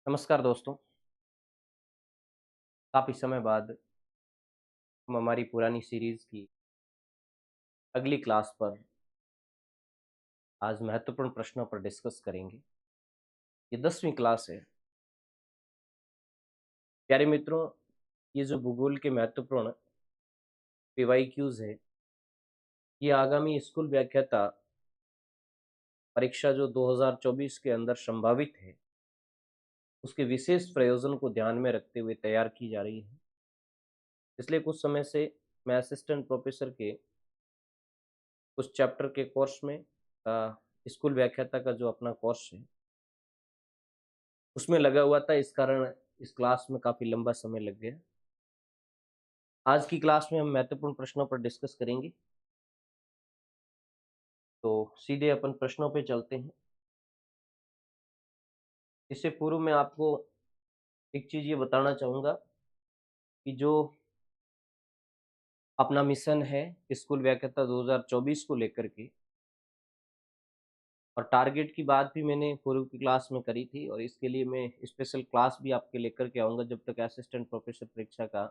नमस्कार दोस्तों। काफ़ी समय बाद हम हमारी पुरानी सीरीज़ की अगली क्लास पर आज महत्वपूर्ण प्रश्नों पर डिस्कस करेंगे। ये 10वीं क्लास है। प्यारे मित्रों, ये जो भूगोल के महत्वपूर्ण पीवाईक्यूज़ है, ये आगामी स्कूल व्याख्याता परीक्षा जो 2024 के अंदर संभावित है, उसके विशेष प्रयोजन को ध्यान में रखते हुए तैयार की जा रही है। इसलिए कुछ समय से मैं असिस्टेंट प्रोफेसर के उस चैप्टर के कोर्स में स्कूल व्याख्याता का जो अपना कोर्स है, उसमें लगा हुआ था। इस कारण इस क्लास में काफ़ी लंबा समय लग गया। आज की क्लास में हम महत्वपूर्ण प्रश्नों पर डिस्कस करेंगे। तो सीधे अपन प्रश्नों पे चलते हैं। इससे पूर्व मैं आपको एक चीज़ ये बताना चाहूँगा कि जो अपना मिशन है स्कूल व्याख्याता 2024 को लेकर के, और टारगेट की बात भी मैंने पूर्व की क्लास में करी थी, और इसके लिए मैं स्पेशल क्लास भी आपके लेकर के आऊँगा जब तक असिस्टेंट प्रोफेसर परीक्षा का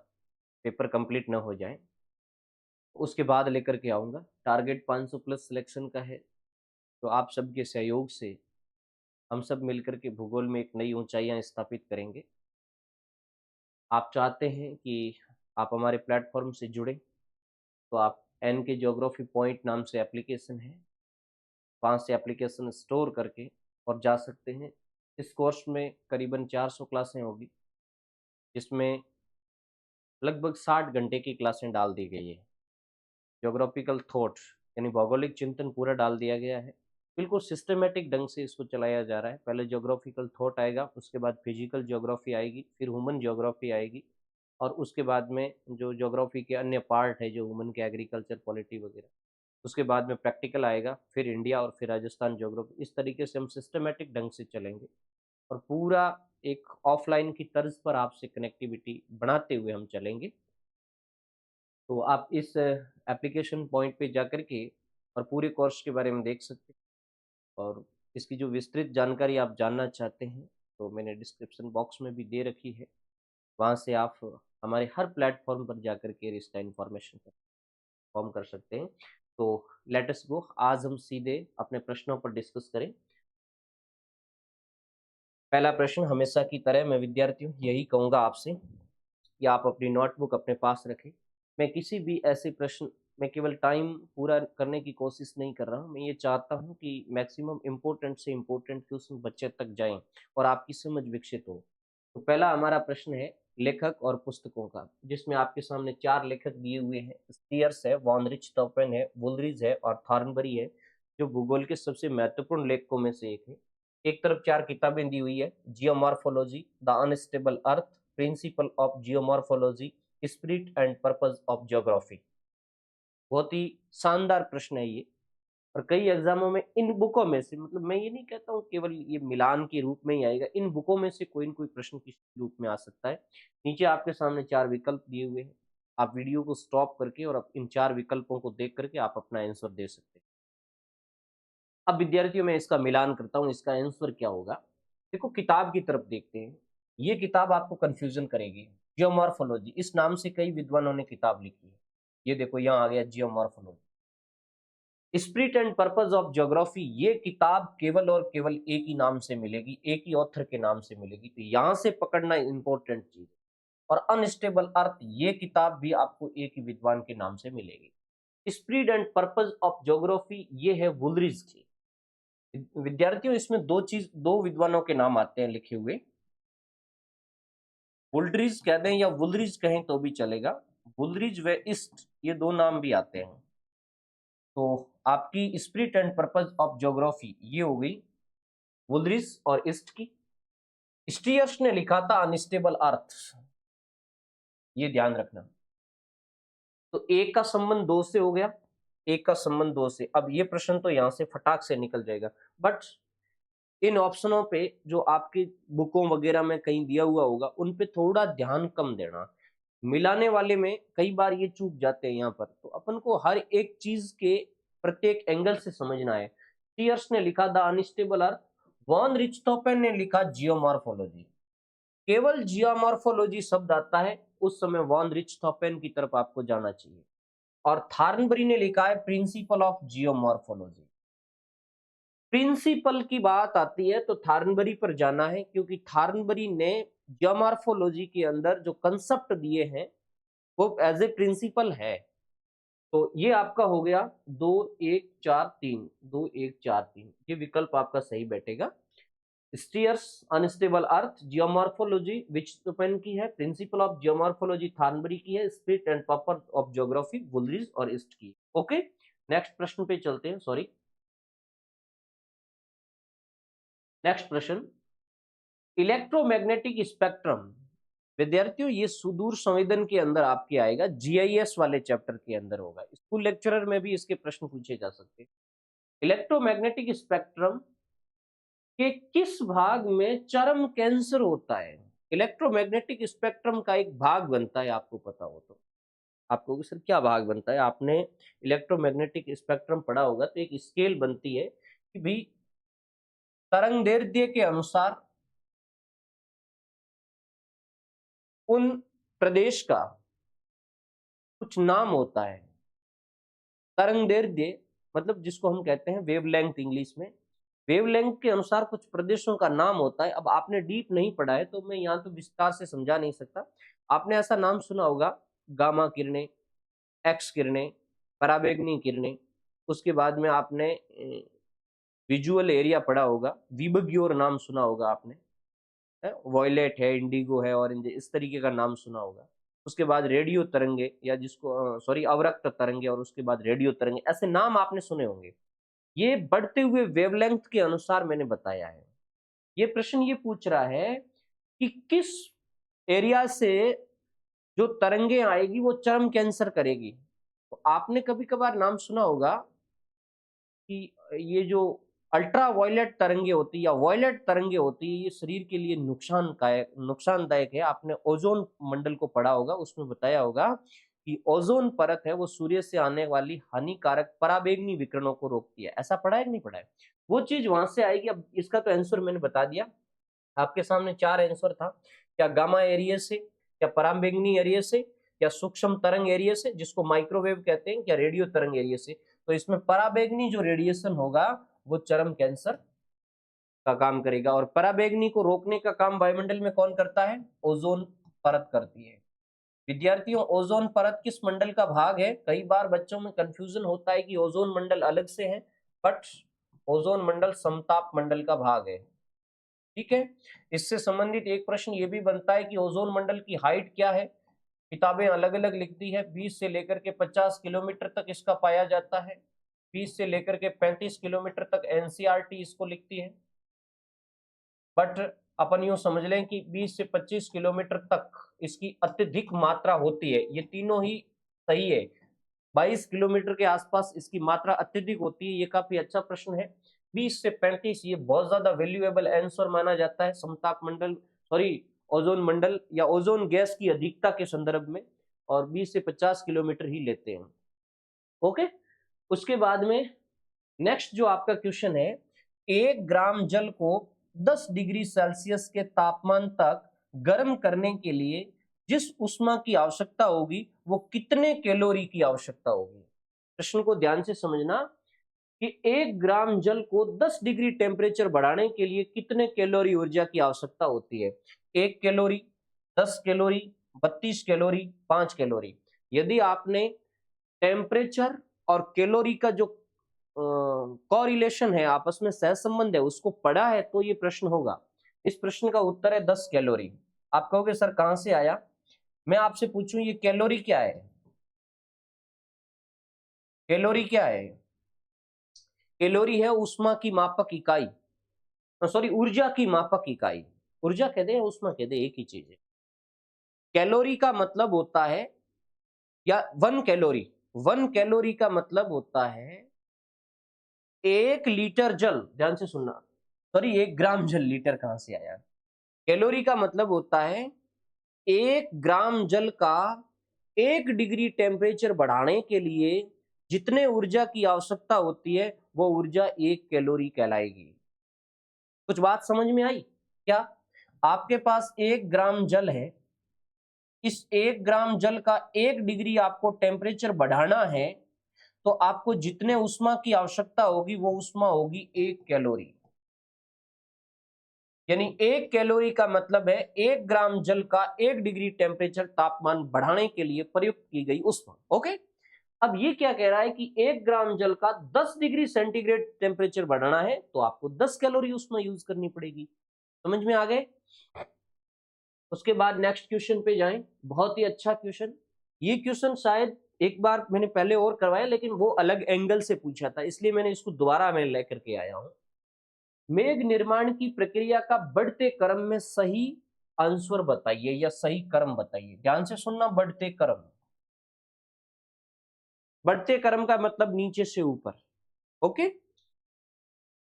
पेपर कंप्लीट ना हो जाए। उसके बाद लेकर के आऊँगा। टारगेट 500 प्लस सिलेक्शन का है। तो आप सबके सहयोग से हम सब मिलकर के भूगोल में एक नई ऊंचाइयां स्थापित करेंगे। आप चाहते हैं कि आप हमारे प्लेटफॉर्म से जुड़ें, तो आप एन के ज्योग्राफी पॉइंट नाम से एप्लीकेशन है, वहाँ से एप्लीकेशन स्टोर करके और जा सकते हैं। इस कोर्स में करीबन 400 क्लासें होगी, जिसमें लगभग 60 घंटे की क्लासें डाल दी गई है। ज्योग्राफिकल थॉट यानी भौगोलिक चिंतन पूरा डाल दिया गया है। बिल्कुल सिस्टमेटिक ढंग से इसको चलाया जा रहा है। पहले ज्योग्राफिकल थॉट आएगा, उसके बाद फिजिकल ज्योग्राफी आएगी, फिर ह्यूमन ज्योग्राफी आएगी, और उसके बाद में जो ज्योग्राफी के अन्य पार्ट है, जो ह्यूमन के एग्रीकल्चर, पॉलिटी वगैरह, उसके बाद में प्रैक्टिकल आएगा, फिर इंडिया और फिर राजस्थान ज्योग्राफी। इस तरीके से हम सिस्टमेटिक ढंग से चलेंगे और पूरा एक ऑफलाइन की तर्ज पर आपसे कनेक्टिविटी बनाते हुए हम चलेंगे। तो आप इस एप्लीकेशन पॉइंट पे जाकर के और पूरे कोर्स के बारे में देख सकते हैं, और इसकी जो विस्तृत जानकारी आप जानना चाहते हैं, तो मैंने डिस्क्रिप्शन बॉक्स में भी दे रखी है। वहाँ से आप हमारे हर प्लेटफॉर्म पर जाकर के इसका इन्फॉर्मेशन फॉर्म कर सकते हैं। तो लेट अस गो, आज हम सीधे अपने प्रश्नों पर डिस्कस करें। पहला प्रश्न, हमेशा की तरह मैं विद्यार्थियों यही कहूँगा आपसे कि आप अपनी नोटबुक अपने पास रखें। मैं किसी भी ऐसे प्रश्न में केवल टाइम पूरा करने की कोशिश नहीं कर रहा हूँ। मैं ये चाहता हूँ कि मैक्सिमम इम्पोर्टेंट से इम्पोर्टेंट क्वेश्चन बच्चे तक जाएँ और आपकी समझ विकसित हो। तो पहला हमारा प्रश्न है लेखक और पुस्तकों का, जिसमें आपके सामने 4 लेखक दिए हुए हैं। स्टीयर्स है, वॉन रिchthofen है, वुलरिज है और थॉर्नबरी है, जो भूगोल के सबसे महत्वपूर्ण लेखकों में से एक है। एक तरफ 4 किताबें दी हुई है, geomorphology, the unstable earth, principal of geomorphology, spirit and purpose of geography. बहुत ही शानदार प्रश्न है ये, और कई एग्जामों में इन बुकों में से, मतलब मैं ये नहीं कहता हूँ केवल ये मिलान के रूप में ही आएगा, इन बुकों में से कोई न कोई प्रश्न किसी रूप में आ सकता है। नीचे आपके सामने 4 विकल्प दिए हुए हैं। आप वीडियो को स्टॉप करके और इन 4 विकल्पों को देख करके आप अपना आंसर दे सकते हैं। अब विद्यार्थियों में इसका मिलान करता हूँ, इसका आंसर क्या होगा। देखो, किताब की तरफ देखते हैं। ये किताब आपको कंफ्यूजन करेगी। जियोमॉर्फोलॉजी, इस नाम से कई विद्वानों ने किताब लिखी है। ये देखो, यहाँ आ गया geomorphology. Spirit and purpose of geography, ये किताब केवल और केवल एक ही नाम से मिलेगी, एक ही ऑथर के नाम से मिलेगी। तो यहां से पकड़ना इंपॉर्टेंट चीज है। और अनस्टेबल अर्थ, ये किताब भी आपको एक ही विद्वान के नाम से मिलेगी। Spirit and purpose of geography, ये है वुलरिज की। विद्यार्थियों, इसमें दो विद्वानों के नाम आते हैं लिखे हुए। वुलरिज कह दें या वुलरिज कहें तो भी चलेगा। वुलरिज व ईस्ट, ये दो नाम भी आते हैं। तो आपकी spirit and purpose of geography ये हो गई वुलरिज और ईस्ट की। स्टीयर्स ने लिखा था अनस्टेबल अर्थ, ये ध्यान रखना। तो एक का संबंध दो से हो गया, एक का संबंध दो से। अब ये प्रश्न तो यहां से फटाक से निकल जाएगा, बट इन ऑप्शनों पे जो आपकी बुकों वगैरह में कहीं दिया हुआ होगा, उन पे थोड़ा ध्यान कम देना। मिलाने वाले में कई बार ये चूक जाते हैं। यहाँ पर तो अपन को हर एक चीज के प्रत्येक एंगल से समझना है। टीयर्स ने लिखा द अनस्टेबल अर्थ, वॉन रिchthofen ने लिखा जियोमॉर्फोलॉजी। केवल जियोमॉर्फोलॉजी शब्द आता है उस समय वॉन रिchthofen की तरफ आपको जाना चाहिए। और थार्नबरी ने लिखा है प्रिंसिपल ऑफ जियोमॉर्फोलॉजी। प्रिंसिपल की बात आती है तो थार्नबरी पर जाना है, क्योंकि थार्नबरी ने जियोमॉर्फोलॉजी के अंदर जो कंसेप्ट दिए हैं वो एज ए प्रिंसिपल है। तो ये आपका हो गया 2 1 4 3, 2 1 4 3, ये विकल्प आपका सही बैठेगा। स्टीयर्स अनस्टेबल अर्थ जियोमॉर्फोलॉजी विchthofen की है, प्रिंसिपल ऑफ जियोमॉर्फोलॉजी थार्नबरी की है, spirit and purpose of geography वुलरिज और ईस्ट की। ओके, नेक्स्ट प्रश्न पे चलते हैं। सॉरी, नेक्स्ट प्रश्न, इलेक्ट्रोमैग्नेटिक स्पेक्ट्रम। विद्यार्थियों ये सुदूर संवेदन के अंदर आपके आएगा, जीआईएस वाले चैप्टर के अंदर होगा। स्कूल लेक्चरर में भी इसके प्रश्न पूछे जा सकते हैं। इलेक्ट्रोमैग्नेटिक स्पेक्ट्रम के किस भाग में चरम कैंसर होता है? इलेक्ट्रोमैग्नेटिक स्पेक्ट्रम का एक भाग बनता है, आपको पता हो तो। आपको सर क्या भाग बनता है? आपने इलेक्ट्रोमैग्नेटिक स्पेक्ट्रम पढ़ा होगा तो एक स्केल बनती है कि भाई तरंगदैर्ध्य के अनुसार उन प्रदेश का कुछ नाम होता है। तरंगदैर्ध्य मतलब जिसको हम कहते हैं वेवलेंथ इंग्लिश में, वेवलेंथ के अनुसार कुछ प्रदेशों का नाम होता है। अब आपने डीप नहीं पढ़ा है तो मैं यहाँ तो विस्तार से समझा नहीं सकता। आपने ऐसा नाम सुना होगा, गामा किरणें, एक्स किरणें, पराबैंगनी किरणें। उसके बाद में आपने विजुअल एरिया पढ़ा होगा, विबग्योर नाम सुना होगा आपने, वॉयलेट है, इंडिगो है, ऑरेंज है, इस तरीके का नाम सुना होगा। उसके बाद रेडियो तरंगे या जिसको सॉरी अवरक्त तरंगे, और उसके बाद रेडियो तरंगे, ऐसे नाम आपने सुने होंगे। ये बढ़ते हुए वेवलेंथ के अनुसार मैंने बताया है। ये प्रश्न ये पूछ रहा है कि किस एरिया से जो तरंगे आएगी वो चरम कैंसर करेगी। तो आपने कभी कभार नाम सुना होगा कि ये जो अल्ट्रा वायलेट तरंगे होती है या वायलेट तरंगे होती है, ये शरीर के लिए नुकसानदायक है। आपने ओजोन मंडल को पढ़ा होगा, उसमें बताया होगा कि ओजोन परत है वो सूर्य से आने वाली हानिकारक पराबैंगनी विकिरणों को रोकती है। ऐसा पढ़ा है कि नहीं पढ़ा है? वो चीज वहां से आएगी। अब इसका तो आंसर मैंने बता दिया, आपके सामने 4 आंसर था। क्या गामा एरिया से, क्या पराबैंगनी एरिया से, क्या सूक्ष्म तरंग एरिया से जिसको माइक्रोवेव कहते हैं, क्या रेडियो तरंग एरिया से। तो इसमें पराबैंगनी जो रेडिएशन होगा वो चरम कैंसर का काम करेगा। और पराबैंगनी को रोकने का काम वायुमंडल में कौन करता है? ओजोन परत करती है। विद्यार्थियों, ओजोन परत किस मंडल का भाग है? कई बार बच्चों में कंफ्यूजन होता है कि ओजोन मंडल अलग से है, बट ओजोन मंडल समताप मंडल का भाग है। ठीक है, इससे संबंधित एक प्रश्न ये भी बनता है कि ओजोन मंडल की हाइट क्या है? किताबें अलग अलग लिखती है, 20 से लेकर के 50 किलोमीटर तक इसका पाया जाता है, 20 से लेकर के 35 किलोमीटर तक एनसीईआरटी इसको लिखती है। बट अपन यूं समझ लें कि 20 से 25 किलोमीटर तक इसकी अत्यधिक मात्रा होती है। ये तीनों ही सही है। 22 किलोमीटर के आसपास इसकी मात्रा अत्यधिक होती है, ये काफी अच्छा प्रश्न है। 20 से 35 ये बहुत ज्यादा वैल्यूएबल आंसर माना जाता है समताप मंडल, सॉरी ओजोन मंडल या ओजोन गैस की अधिकता के संदर्भ में, और 20 से 50 किलोमीटर ही लेते हैं। ओके, उसके बाद में नेक्स्ट जो आपका क्वेश्चन है, 1 ग्राम जल को 10 डिग्री सेल्सियस के तापमान तक गर्म करने के लिए जिस उष्मा की आवश्यकता होगी वो कितने कैलोरी की आवश्यकता होगी? प्रश्न को ध्यान से समझना कि 1 ग्राम जल को 10 डिग्री टेम्परेचर बढ़ाने के लिए कितने कैलोरी ऊर्जा की आवश्यकता होती है? 1 कैलोरी, 10 कैलोरी, 32 कैलोरी, 5 कैलोरी। यदि आपने टेम्परेचर और कैलोरी का जो कोरिलेशन है, आपस में सहसंबंध है, उसको पढ़ा है तो ये प्रश्न होगा। इस प्रश्न का उत्तर है 10 कैलोरी। आप कहोगे सर कहां से आया? मैं आपसे पूछूं ये कैलोरी क्या है? कैलोरी क्या है? कैलोरी है ऊष्मा की मापक इकाई, सॉरी ऊर्जा की मापक इकाई। ऊर्जा कह दे या ऊष्मा कह दे, एक ही चीज है। कैलोरी का मतलब होता है, या 1 कैलोरी, 1 कैलोरी का मतलब होता है 1 लीटर जल। ध्यान से सुनना, सॉरी 1 ग्राम जल, लीटर कहां से आया? कैलोरी का मतलब होता है 1 ग्राम जल का 1 डिग्री टेम्परेचर बढ़ाने के लिए जितने ऊर्जा की आवश्यकता होती है वो ऊर्जा 1 कैलोरी कहलाएगी। कुछ बात समझ में आई क्या? आपके पास 1 ग्राम जल है, इस 1 ग्राम जल का 1 डिग्री आपको टेम्परेचर बढ़ाना है, तो आपको जितने उष्मा की आवश्यकता होगी वो उष्मा होगी 1 कैलोरी। यानी 1 कैलोरी का मतलब है 1 ग्राम जल का 1 डिग्री टेम्परेचर तापमान बढ़ाने के लिए प्रयुक्त की गई उष्मा। ओके, अब ये क्या कह रहा है कि 1 ग्राम जल का 10 डिग्री सेंटीग्रेड टेम्परेचर बढ़ाना है तो आपको 10 कैलोरी उष्मा यूज करनी पड़ेगी। समझ में आ गए? उसके बाद नेक्स्ट क्वेश्चन पे जाएं। बहुत ही अच्छा क्वेश्चन, ये क्वेश्चन शायद एक बार मैंने पहले और करवाया लेकिन वो अलग एंगल से पूछा था, इसलिए मैंने इसको दोबारा मैं लेकर के आया हूं। मेघ निर्माण की प्रक्रिया का बढ़ते क्रम में सही आंसर बताइए या सही क्रम बताइए। ध्यान से सुनना, बढ़ते क्रम। बढ़ते क्रम का मतलब नीचे से ऊपर। ओके,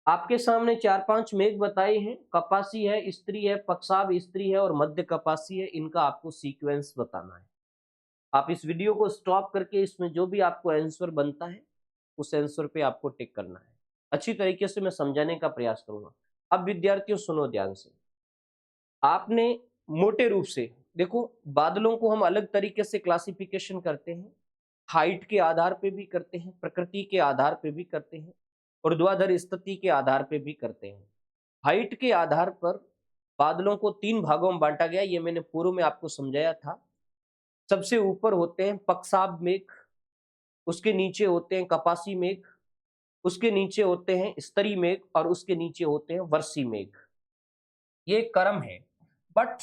आपके सामने 4-5 मेघ बताए हैं, कपासी है, स्त्री है, पक्षाब स्त्री है और मध्य कपासी है। इनका आपको सीक्वेंस बताना है। आप इस वीडियो को स्टॉप करके इसमें जो भी आपको आंसर बनता है उस आंसर पे आपको टिक करना है। अच्छी तरीके से मैं समझाने का प्रयास करूंगा। अब विद्यार्थियों सुनो ध्यान से। आपने मोटे रूप से देखो, बादलों को हम अलग तरीके से क्लासिफिकेशन करते हैं, हाइट के आधार पे भी करते हैं, प्रकृति के आधार पे भी करते हैं, ऊर्ध्वाधर स्थिति के आधार पे भी करते हैं। हाइट के आधार पर बादलों को 3 भागों में बांटा गया, ये मैंने पूर्व में आपको समझाया था। सबसे ऊपर होते हैं पक्षाब मेघ, उसके नीचे होते हैं कपासी मेघ, उसके नीचे होते हैं स्तरी मेघ और उसके नीचे होते हैं वर्षी मेघ। ये क्रम है। बट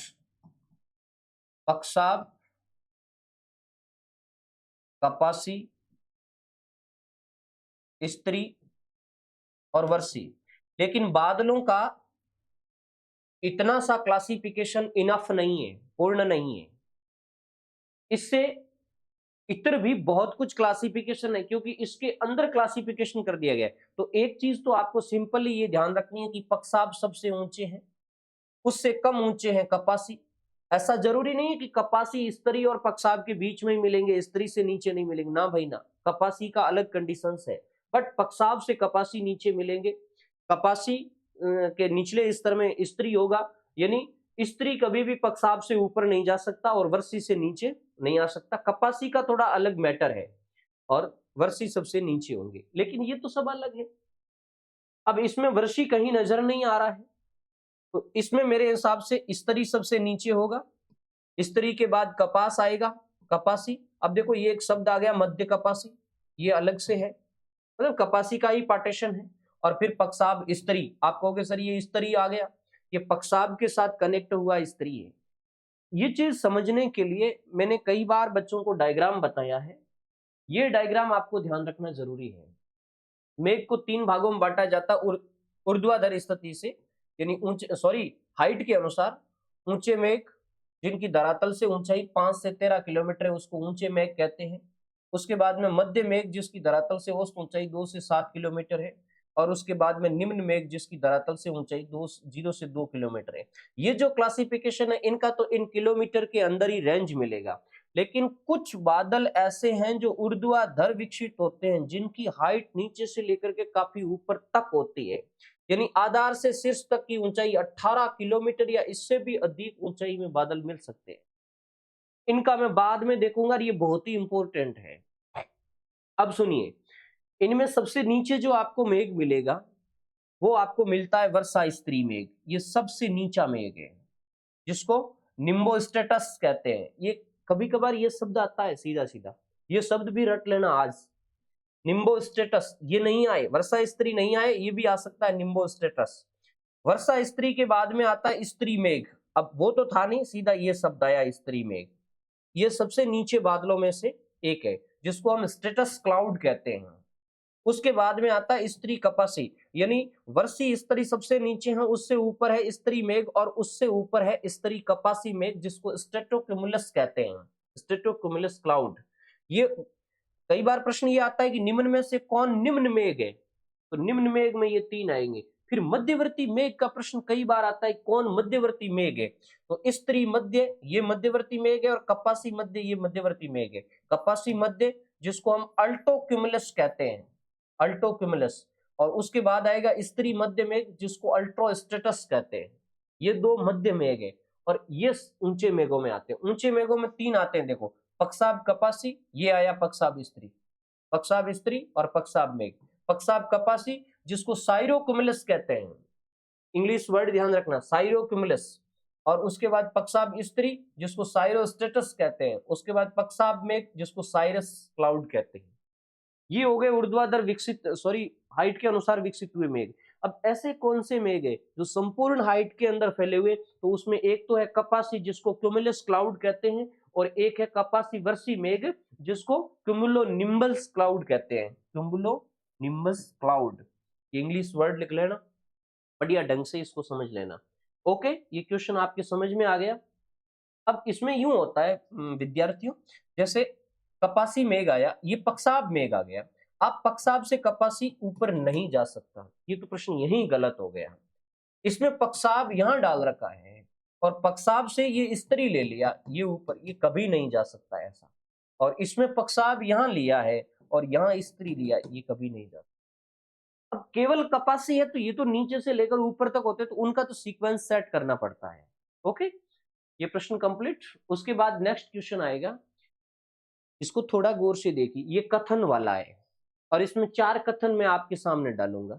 पक्षाब, कपासी, स्त्री और वर्षी, लेकिन बादलों का इतना सा क्लासिफिकेशन इनफ नहीं है, पूर्ण नहीं है। इससे इतर भी बहुत कुछ क्लासिफिकेशन है, क्योंकि इसके अंदर क्लासिफिकेशन कर दिया गया है। तो एक चीज तो आपको सिंपली ये ध्यान रखनी है कि पक्षाब सबसे ऊंचे हैं, उससे कम ऊंचे हैं कपासी। ऐसा जरूरी नहीं है कि कपासी स्त्री और पक्षाब के बीच में ही मिलेंगे, स्त्री से नीचे नहीं मिलेंगे, ना भाई ना। कपासी का अलग कंडीशंस है, बट पक्षाब से कपासी नीचे मिलेंगे। कपासी के निचले स्तर में स्त्री होगा, यानी स्त्री कभी भी पक्षाब से ऊपर नहीं जा सकता और वर्षी से नीचे नहीं आ सकता। कपासी का थोड़ा अलग मैटर है और वर्षी सबसे नीचे होंगे, लेकिन ये तो सब अलग है। अब इसमें वर्षी कहीं नजर नहीं आ रहा है, तो इसमें मेरे हिसाब से स्त्री सबसे नीचे होगा, स्त्री के बाद कपास आएगा, कपासी। अब देखो ये एक शब्द आ गया मध्य कपासी, ये अलग से है, मतलब कपासी का ही पार्टीशन है। और फिर पक्षाब स्त्री, आप कहोगे सर ये स्त्री आ गया, ये पक्षाब के साथ कनेक्ट हुआ स्त्री है। ये चीज समझने के लिए मैंने कई बार बच्चों को डायग्राम बताया है, ये डायग्राम आपको ध्यान रखना जरूरी है। मेघ को 3 भागों में बांटा जाता ऊर्ध्वाधर स्थिति से, यानी ऊंचे हाइट के अनुसार। ऊंचे मेघ जिनकी धरातल से ऊंचाई 5 से 13 किलोमीटर है उसको ऊंचे मेघ कहते हैं। उसके बाद में मध्य मेघ जिसकी धरातल से औसत ऊंचाई 2 से 7 किलोमीटर है, और उसके बाद में निम्न मेघ जिसकी धरातल से ऊंचाई 0 से 2 किलोमीटर है। ये जो क्लासिफिकेशन है इनका तो इन किलोमीटर के अंदर ही रेंज मिलेगा। लेकिन कुछ बादल ऐसे हैं जो ऊर्ध्वाधर विकसित होते हैं, जिनकी हाइट नीचे से लेकर के काफी ऊपर तक होती है, यानी आधार से शीर्ष तक की ऊंचाई 18 किलोमीटर या इससे भी अधिक ऊंचाई में बादल मिल सकते हैं। इनका मैं बाद में देखूंगा, ये बहुत ही इंपॉर्टेंट है। अब सुनिए, इनमें सबसे नीचे जो आपको मेघ मिलेगा वो आपको मिलता है वर्षा स्त्री मेघ। ये सबसे नीचा मेघ है जिसको निम्बोस्टेटस कहते हैं। ये कभी कभार ये शब्द आता है सीधा सीधा, ये शब्द भी रट लेना आज। निम्बोस्टेटस, ये नहीं आए, वर्षा स्त्री नहीं आए, ये भी आ सकता है निम्बोस्टेटस। वर्षा स्त्री के बाद में आता है स्त्री मेघ। अब वो तो था नहीं, सीधा ये शब्द आया स्त्री मेघ। ये सबसे नीचे बादलों में से एक है जिसको हम स्टेटस क्लाउड कहते हैं। उसके बाद में आता है स्त्री कपासी, यानी वर्षी स्त्री सबसे नीचे है, उससे ऊपर है स्त्री मेघ और उससे ऊपर है स्त्री कपासी मेघ जिसको स्ट्रेटोक्यूमुलस कहते हैं, स्ट्रेटोक्यूमुलस क्लाउड। ये कई बार प्रश्न ये आता है कि निम्न में से कौन निम्न मेघ है, तो निम्न मेघ में ये 3 आएंगे। फिर मध्यवर्ती मेघ का प्रश्न कई बार आता है, कौन मध्यवर्ती मेघ है, तो स्त्री मध्य ये मध्यवर्ती मेघ है और कपासी मध्य ये मध्यवर्ती मेघ है। कपासी मध्य जिसको हम अल्टोक्यूमुलस कहते हैं, अल्टोक्यूमुलस। और उसके बाद आएगा स्त्री मध्य मेघ जिसको अल्ट्रोस्टेटस कहते हैं। ये 2 मध्य मेघ है और ये ऊंचे मेघों में आते हैं। ऊंचे मेघों में 3 आते हैं, देखो पक्षाब कपासी, ये आया पक्षाब स्त्री, पक्षाब स्त्री और पक्षाब मेघ। पक्षाब कपासी जिसको साइरोक्यूमुलस कहते हैं, इंग्लिश वर्ड ध्यान रखना, साइरोक्यूमुलस। और उसके बाद पक्षाब स्त्री जिसको साइरोस्टेटस कहते हैं, उसके बाद पक्षाब मेघ जिसको साइरस क्लाउड कहते हैं। ये हो गए ऊर्ध्वाधर विकसित, सॉरी हाइट के अनुसार विकसित हुए मेघ। अब ऐसे कौन से मेघ है जो संपूर्ण हाइट के अंदर फैले हुए, तो उसमें एक तो है कपासी जिसको क्यूमुलस क्लाउड कहते हैं, और एक है कपासी वर्षी मेघ जिसको क्यूमुलो निम्बल्स क्लाउड कहते हैं, cumulo nimbus cloud. English word लिख लेना, बढ़िया ढंग से इसको समझ लेना। ओके, ये क्वेश्चन आपके समझ में आ गया। अब इसमें यूं होता है विद्यार्थियों, जैसे कपासी मेघ आया, ये पक्षाब मेघ आ गया। आप पक्षाब से कपासी ऊपर नहीं जा सकता, ये तो प्रश्न यही गलत हो गया। इसमें पक्षाब यहां डाल रखा है और पक्षाब से ये स्त्री ले लिया, ये ऊपर, ये कभी नहीं जा सकता ऐसा। और इसमें पक्षाब यहां लिया है और यहां स्त्री लिया, ये कभी नहीं जा सकता। अब केवल कपासी है तो ये तो नीचे से लेकर ऊपर तक होते, तो उनका तो सीक्वेंस सेट करना पड़ता है। ओके, ये प्रश्न कंप्लीट। उसके बाद नेक्स्ट क्वेश्चन आएगा, इसको थोड़ा गौर से देखिए, ये कथन वाला है और इसमें 4 कथन मैं आपके सामने डालूंगा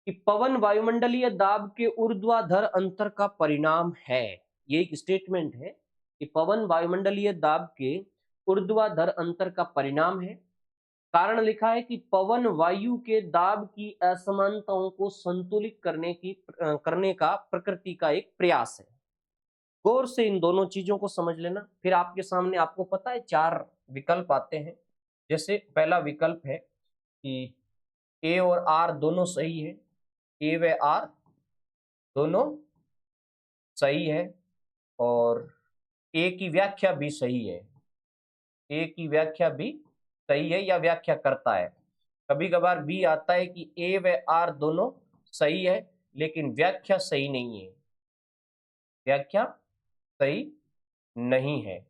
कि पवन वायुमंडलीय दाब के ऊर्ध्वाधर अंतर का परिणाम है। ये एक स्टेटमेंट है कि पवन वायुमंडलीय दाब के ऊर्ध्वाधर अंतर का परिणाम है। कारण लिखा है कि पवन वायु के दाब की असमानताओं को संतुलित करने का प्रकृति का एक प्रयास है। गौर से इन दोनों चीजों को समझ लेना। फिर आपके सामने, आपको पता है 4 विकल्प आते हैं। जैसे पहला विकल्प है कि ए और आर दोनों सही है, ए व आर दोनों सही है, और ए की व्याख्या भी सही है, ए की व्याख्या भी सही है या व्याख्या करता है। कभी कभार भी आता है कि ए व आर दोनों सही है लेकिन व्याख्या सही नहीं है, व्याख्या सही नहीं है।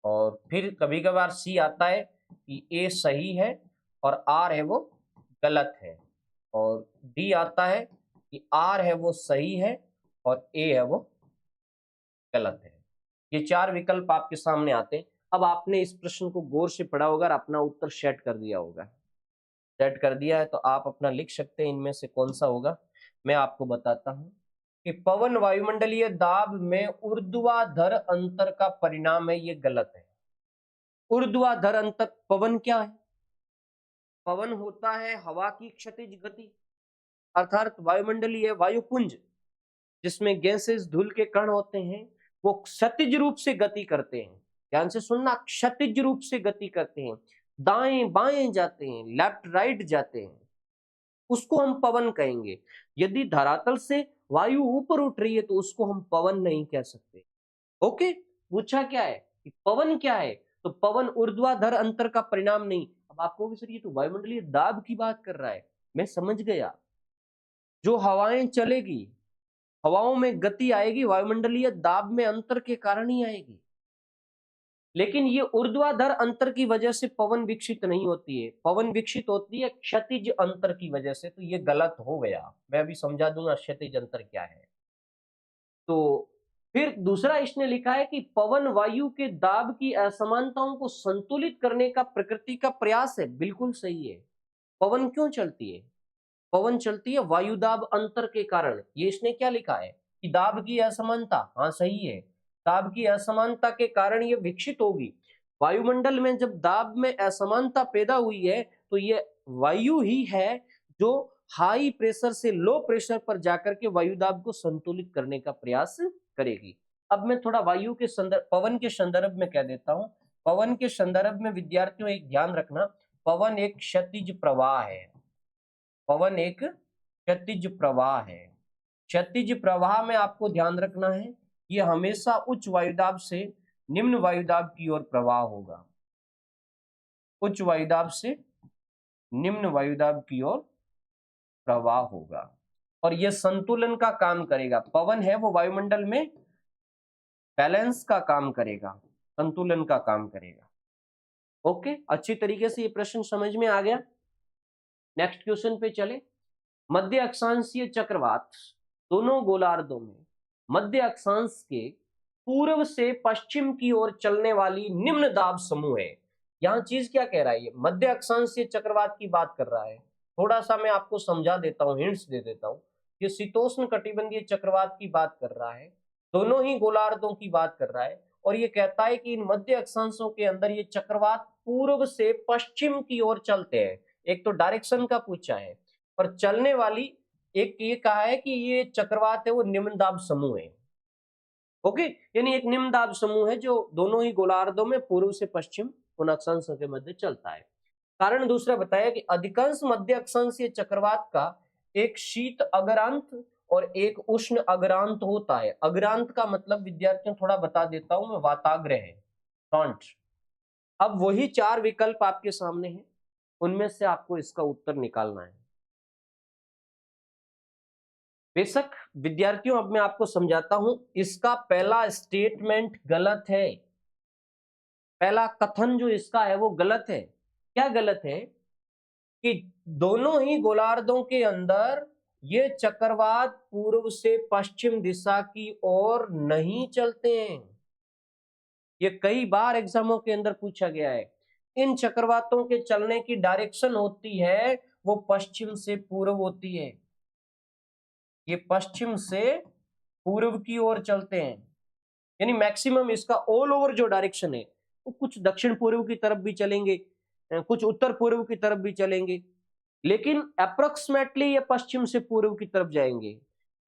और फिर कभी कभार सी आता है कि ए सही है और आर है वो गलत है। और डी आता है कि आर है वो सही है और ए है वो गलत है। ये 4 विकल्प आपके सामने आते हैं। अब आपने इस प्रश्न को गौर से पढ़ा होगा और अपना उत्तर सेट कर दिया होगा। सेट कर दिया है तो आप अपना लिख सकते हैं, इनमें से कौन सा होगा। मैं आपको बताता हूं कि पवन वायुमंडलीय दाब में ऊर्ध्वाधर अंतर का परिणाम है, ये गलत है। ऊर्ध्वाधर अंतर, पवन क्या है? पवन होता है हवा की क्षैतिज गति, अर्थात वायुमंडलीय वायुपुंज जिसमें गैसेस धूल के कण होते हैं, वो क्षैतिज रूप से गति करते हैं। ध्यान से सुनना, क्षैतिज रूप से गति करते हैं, दाएं बाएं जाते हैं, लेफ्ट राइट जाते हैं, उसको हम पवन कहेंगे। यदि धरातल से वायु ऊपर उठ रही है तो उसको हम पवन नहीं कह सकते। ओके, पूछा क्या है कि पवन क्या है, तो पवन ऊर्ध्वाधर अंतर का परिणाम नहीं। अब आप कहोगे सर ये तो वायुमंडलीय दाब की बात कर रहा है, मैं समझ गया। जो हवाएं चलेगी, हवाओं में गति आएगी, वायुमंडलीय दाब में अंतर के कारण ही आएगी। लेकिन ये ऊर्ध्वाधर अंतर की वजह से पवन विकसित नहीं होती है, पवन विकसित होती है क्षैतिज अंतर की वजह से। तो ये गलत हो गया, मैं अभी समझा दूंगा क्षैतिज अंतर क्या है। तो फिर दूसरा इसने लिखा है कि पवन वायु के दाब की असमानताओं को संतुलित करने का प्रकृति का प्रयास है। बिल्कुल सही है। पवन क्यों चलती है? पवन चलती है वायु दाब अंतर के कारण। ये इसने क्या लिखा है कि दाब की असमानता, हाँ सही है, दाब की असमानता के कारण ये विकसित होगी। वायुमंडल में जब दाब में असमानता पैदा हुई है तो ये वायु ही है जो हाई प्रेशर से लो प्रेशर पर जाकर के वायु दाब को संतुलित करने का प्रयास करेगी। अब मैं थोड़ा वायु के संदर्भ, पवन के संदर्भ में कह देता हूं। पवन के संदर्भ में विद्यार्थियों एक ध्यान रखना, पवन एक क्षैतिज प्रवाह है। पवन एक क्षैतिज प्रवाह है। क्षैतिज प्रवाह में आपको ध्यान रखना है, ये हमेशा उच्च वायुदाब से निम्न वायुदाब की ओर प्रवाह होगा, उच्च वायुदाब से निम्न वायुदाब की ओर प्रवाह होगा, और यह संतुलन का काम करेगा। पवन है वो वायुमंडल में बैलेंस का काम करेगा, संतुलन का काम करेगा। ओके, अच्छी तरीके से ये प्रश्न समझ में आ गया। नेक्स्ट क्वेश्चन पे चले। मध्य अक्षांशीय चक्रवात दोनों गोलार्धों में मध्य अक्षांश के पूर्व से पश्चिम की ओर चलने वाली निम्न दाब समूह है। यहाँ चीज क्या कह रहा है, ये मध्य अक्षांश से चक्रवात की बात कर रहा है। थोड़ा सा मैं आपको समझा देता हूँ, हिंट्स दे देता हूँ। ये शीतोष्ण कटिबंधीय चक्रवात की बात कर रहा है, दोनों ही गोलार्धों की बात कर रहा है, और ये कहता है कि इन मध्य अक्षांशों के अंदर ये चक्रवात पूर्व से पश्चिम की ओर चलते हैं। एक तो डायरेक्शन का पूछा है, और चलने वाली एक ये कहा है कि ये चक्रवात है वो निम्न दाब समूह है। ओके, यानी एक निम्न दाब समूह है जो दोनों ही गोलार्धों में पूर्व से पश्चिम उन अक्षांशों के मध्य चलता है। कारण दूसरा बताया कि अधिकांश मध्य अक्षांशीय चक्रवात का एक शीत अग्रांत और एक उष्ण अग्रांत होता है। अग्रांत का मतलब विद्यार्थियों थोड़ा बता देता हूं मैं, वाताग्र है, फ्रंट। अब वही चार विकल्प आपके सामने हैं, उनमें से आपको इसका उत्तर निकालना है। बेशक विद्यार्थियों अब मैं आपको समझाता हूं, इसका पहला स्टेटमेंट गलत है। पहला कथन जो इसका है वो गलत है। क्या गलत है? कि दोनों ही गोलार्धों के अंदर ये चक्रवात पूर्व से पश्चिम दिशा की ओर नहीं चलते हैं। ये कई बार एग्जामों के अंदर पूछा गया है। इन चक्रवातों के चलने की डायरेक्शन होती है वो पश्चिम से पूर्व होती है। ये पश्चिम से पूर्व की ओर चलते हैं, यानी मैक्सिमम इसका ऑल ओवर जो डायरेक्शन है वो कुछ दक्षिण पूर्व की तरफ भी चलेंगे, कुछ उत्तर पूर्व की तरफ भी चलेंगे, लेकिन अप्रोक्सीमेटली ये पश्चिम से पूर्व की तरफ जाएंगे,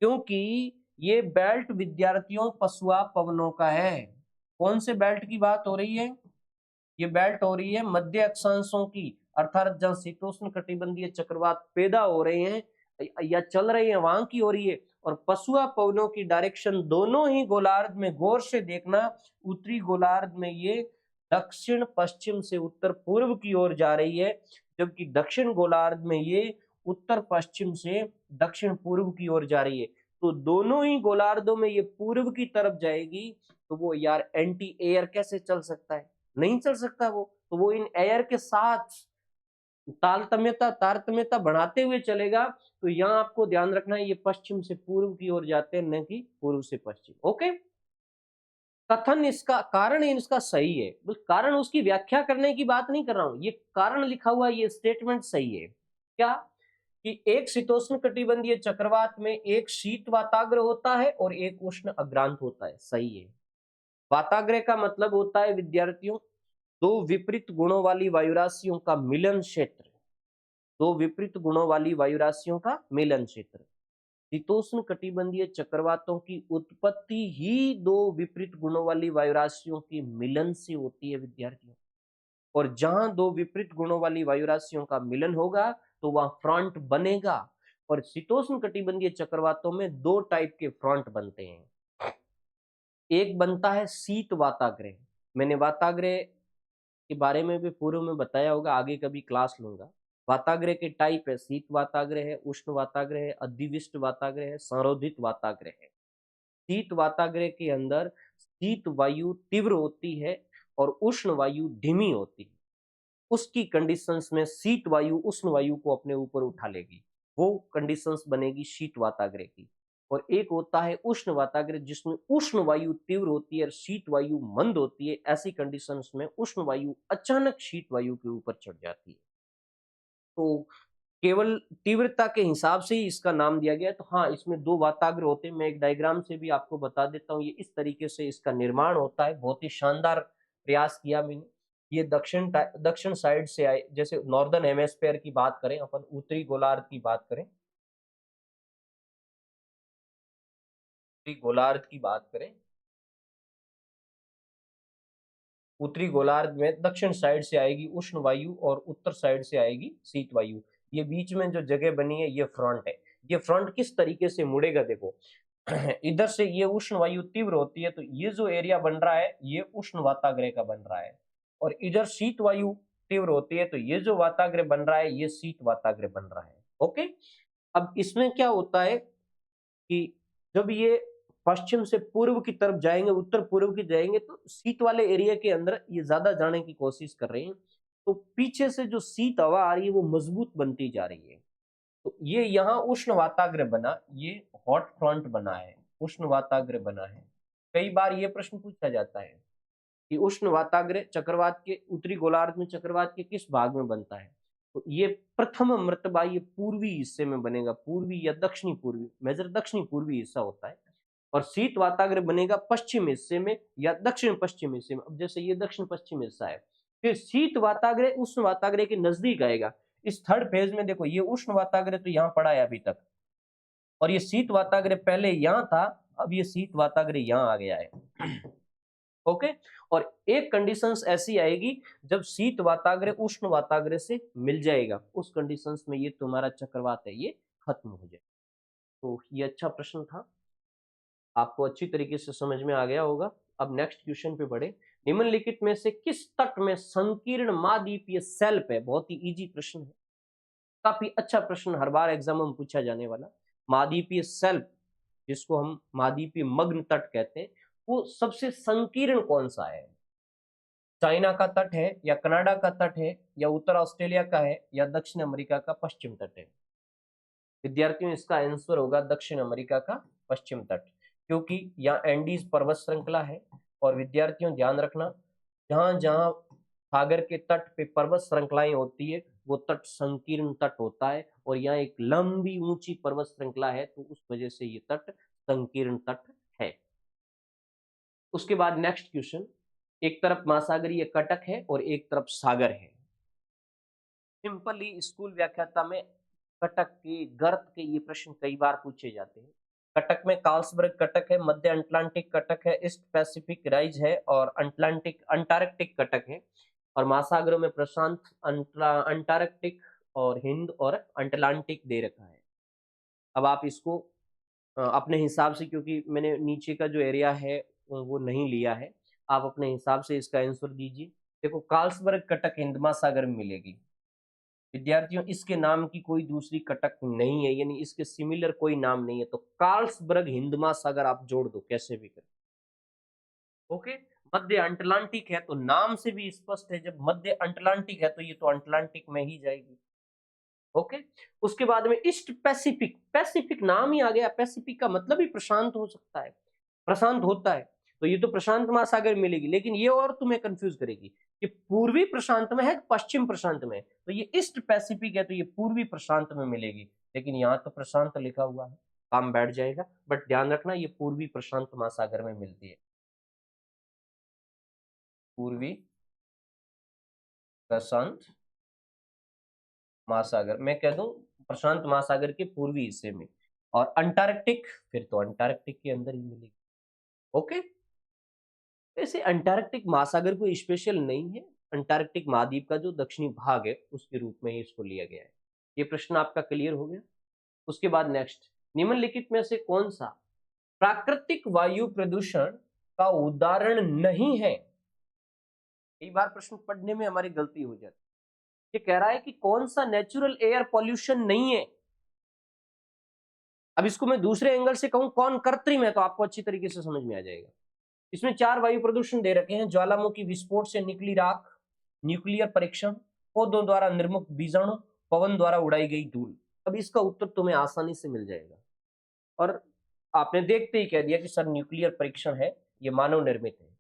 क्योंकि ये बेल्ट विद्यार्थियों पछुआ पवनों का है। कौन से बेल्ट की बात हो रही है? ये बेल्ट हो रही है मध्य अक्षांशों की, अर्थात जहां शीतोष्ण कटिबंधीय चक्रवात पैदा हो रहे हैं या चल रहे हैं वहां की हो रही है। और पछुआ पवनों की डायरेक्शन दोनों ही गोलार्ध में गौर से देखना, उत्तरी गोलार्ध में ये दक्षिण पश्चिम से उत्तर पूर्व की ओर जा रही है, जबकि दक्षिण गोलार्ध में ये उत्तर पश्चिम से दक्षिण पूर्व की ओर जा रही है। तो दोनों ही गोलार्धों में ये पूर्व की तरफ जाएगी, तो वो यार एंटी एयर कैसे चल सकता है? नहीं चल सकता वो, तो वो इन एयर के साथ तारतम्यता बढ़ाते हुए चलेगा। तो यहाँ आपको ध्यान रखना है, ये पश्चिम से पूर्व की ओर जाते हैं, न कि पूर्व से पश्चिम। ओके, कथन इसका कारण इसका सही है, बस कारण उसकी व्याख्या करने की बात नहीं कर रहा हूं, ये कारण लिखा हुआ ये स्टेटमेंट सही है। क्या? कि एक शीतोष्ण कटिबंधीय चक्रवात में एक शीत वाताग्र होता है और एक उष्ण अग्रांत होता है, सही है। वाताग्र का मतलब होता है विद्यार्थियों दो विपरीत गुणों वाली वायुराशियों का मिलन क्षेत्र। दो विपरीत गुणों वाली वायुराशियों का मिलन क्षेत्र। शीतोष्ण कटिबंधीय चक्रवातों की उत्पत्ति ही दो विपरीत गुणों वाली वायुराशियों के मिलन से होती है विद्यार्थियों। और जहां दो विपरीत गुणों वाली वायुराशियों का मिलन होगा तो वहां फ्रंट बनेगा। और शीतोष्ण कटिबंधीय चक्रवातों में दो टाइप के फ्रंट बनते हैं। एक बनता है शीत वाताग्रह। मैंने वाताग्रह के बारे में भी पूर्व में बताया होगा, आगे कभी क्लास लूंगा। वाताग्रह के टाइप है, शीत वाताग्रह है, उष्ण वाताग्रह है, अधिविष्ट वाताग्रह है, संरोधित वाताग्रह है। शीत वाताग्रह के अंदर शीत वायु तीव्र होती है और उष्ण वायु धीमी होती है। उसकी कंडीशंस में शीत वायु उष्ण वायु को अपने ऊपर उठा लेगी, वो कंडीशंस बनेगी शीत वाताग्रह की। और एक होता है उष्ण वाताग्रह जिसमें उष्ण वायु तीव्र होती है और शीत वायु मंद होती है। ऐसी कंडीशंस में उष्ण वायु अचानक शीत वायु के ऊपर चढ़ जाती है। तो केवल तीव्रता के हिसाब से ही इसका नाम दिया गया है। तो हाँ, इसमें दो वाताग्र होते हैं। मैं एक डायग्राम से भी आपको बता देता हूँ, ये इस तरीके से इसका निर्माण होता है। बहुत ही शानदार प्रयास किया मैंने। ये दक्षिण साइड से आए, जैसे नॉर्दर्न हेमेस्फेयर की बात करें अपन, उत्तरी गोलार्ध की बात करें, उत्तरी गोलार्ध की बात करें, उत्तरी गोलार्ध में दक्षिण साइड से आएगी उष्ण वायु और उत्तर साइड से आएगी शीत वायु। ये बीच में जो जगह बनी है ये फ्रंट है। ये फ्रंट किस तरीके से मुड़ेगा देखो, इधर से ये उष्ण वायु तीव्र होती है, तो ये जो एरिया बन रहा है ये उष्ण वाताग्रह का बन रहा है। और इधर शीत वायु तीव्र होती है, तो ये जो वाताग्रह बन रहा है ये शीत वाताग्रह बन रहा है। ओके, अब इसमें क्या होता है कि जब ये पश्चिम से पूर्व की तरफ जाएंगे, उत्तर पूर्व की जाएंगे, तो शीत वाले एरिया के अंदर ये ज्यादा जाने की कोशिश कर रहे हैं। तो पीछे से जो शीत हवा आ रही है वो मजबूत बनती जा रही है। तो ये यहाँ उष्ण वाताग्र बना, ये हॉट फ्रंट बना है, उष्ण वाताग्र बना है। कई बार ये प्रश्न पूछा जाता है कि उष्ण वाताग्र चक्रवात के उत्तरी गोलार्ध में चक्रवात के किस भाग में बनता है? तो ये प्रथम मर्तबा ये पूर्वी हिस्से में बनेगा, पूर्वी या दक्षिणी पूर्वी, मेजर दक्षिणी पूर्वी हिस्सा होता है। और शीत वाताग्र बनेगा पश्चिम हिस्से में या दक्षिण पश्चिम हिस्से में। अब जैसे ये दक्षिण पश्चिम हिस्सा है, फिर शीत वाताग्र उष्ण वाताग्र के नजदीक आएगा। इस थर्ड फेज में देखो, ये उष्ण वाताग्र तो यहाँ पड़ा है अभी तक, और ये शीत वाताग्र पहले यहाँ था, अब ये शीत वाताग्र यहाँ आ गया है। ओके। और एक कंडीशंस ऐसी आएगी जब शीत वाताग्र उष्ण वाताग्र से मिल जाएगा, उस कंडीशंस में ये तुम्हारा चक्रवात है ये खत्म हो जाए। तो ये अच्छा प्रश्न था, आपको अच्छी तरीके से समझ में आ गया होगा। अब नेक्स्ट क्वेश्चन पे बढ़े। निम्नलिखित में से किस तट में संकीर्ण महाद्वीपीय शेल्फ है? बहुत ही इजी प्रश्न है, काफी अच्छा प्रश्न, हर बार एग्जाम में पूछा जाने वाला। महाद्वीपीय शेल्फ, जिसको हम महाद्वीपीय मग्न तट कहते हैं, वो सबसे संकीर्ण कौन सा है? चाइना का तट है, या कनाडा का तट है, या उत्तर ऑस्ट्रेलिया का है, या दक्षिण अमेरिका का पश्चिम तट है? विद्यार्थियों, इसका आंसर होगा दक्षिण अमेरिका का पश्चिम तट, क्योंकि यहाँ एंडीज पर्वत श्रृंखला है। और विद्यार्थियों ध्यान रखना, जहां जहां सागर के तट पे पर्वत श्रृंखलाएं होती है वो तट संकीर्ण तट होता है, और यहाँ एक लंबी ऊंची पर्वत श्रृंखला है, तो उस वजह से ये तट संकीर्ण तट है। उसके बाद नेक्स्ट क्वेश्चन, एक तरफ महासागरीय कटक है और एक तरफ सागर है। सिंपली स्कूल व्याख्याता में कटक के गर्त के ये प्रश्न कई बार पूछे जाते हैं। कटक में कार्लसबर्ग कटक है, मध्य अटलांटिक कटक है, ईस्ट पैसिफिक राइज है, और अटलांटिक अंटार्कटिक कटक है। और महासागरों में प्रशांत, अंटार्कटिक और हिंद और अटलांटिक दे रखा है। अब आप इसको अपने हिसाब से, क्योंकि मैंने नीचे का जो एरिया है वो नहीं लिया है, आप अपने हिसाब से इसका आंसर दीजिए। देखो, कार्लसबर्ग कटक हिंद महासागर में मिलेगी। विद्यार्थियों, इसके नाम की कोई दूसरी कटक नहीं है, यानी इसके सिमिलर कोई नाम नहीं है, तो कार्लसबर्ग हिंद महासागर आप जोड़ दो कैसे भी करें। ओके। मध्य अटलांटिक है, तो नाम से भी स्पष्ट है, जब मध्य अटलांटिक है तो ये तो अटलांटिक में ही जाएगी। ओके। उसके बाद में ईस्ट पैसिफिक, पैसिफिक नाम ही आ गया, पैसिफिक का मतलब ही प्रशांत हो सकता है, प्रशांत होता है, तो ये तो प्रशांत महासागर मिलेगी। लेकिन ये और तुम्हें कंफ्यूज करेगी कि पूर्वी प्रशांत में है पश्चिम प्रशांत में, तो ये ईस्ट पैसिफिक है तो ये पूर्वी प्रशांत में मिलेगी, लेकिन यहाँ तो प्रशांत लिखा हुआ है, काम बैठ जाएगा। बट ध्यान रखना, ये पूर्वी प्रशांत महासागर में मिलती है, पूर्वी प्रशांत महासागर, मैं कह दूं प्रशांत महासागर के पूर्वी हिस्से में। और अंटार्कटिक, फिर तो अंटार्कटिक के अंदर ही मिलेगी। ओके। वैसे अंटार्कटिक महासागर कोई स्पेशल नहीं है, अंटार्कटिक महाद्वीप का जो दक्षिणी भाग है उसके रूप में ही इसको लिया गया है। ये प्रश्न आपका क्लियर हो गया। उसके बाद नेक्स्ट, निम्नलिखित में से कौन सा प्राकृतिक वायु प्रदूषण का उदाहरण नहीं है? कई बार प्रश्न पढ़ने में हमारी गलती हो जाती है। ये कह रहा है कि कौन सा नेचुरल एयर पॉल्यूशन नहीं है। अब इसको मैं दूसरे एंगल से कहूं कौन कृत्रिम है, तो आपको अच्छी तरीके से समझ में आ जाएगा। इसमें 4 वायु प्रदूषण दे रखे हैं: ज्वालामुखी विस्फोट से निकली राख, न्यूक्लियर परीक्षण, पौधों द्वारा निर्मुक्त बीजाणु, पवन द्वारा उड़ाई गई धूल। अब इसका उत्तर तुम्हें आसानी से मिल जाएगा, और आपने देखते ही कह दिया कि सर न्यूक्लियर परीक्षण है, ये मानव निर्मित है।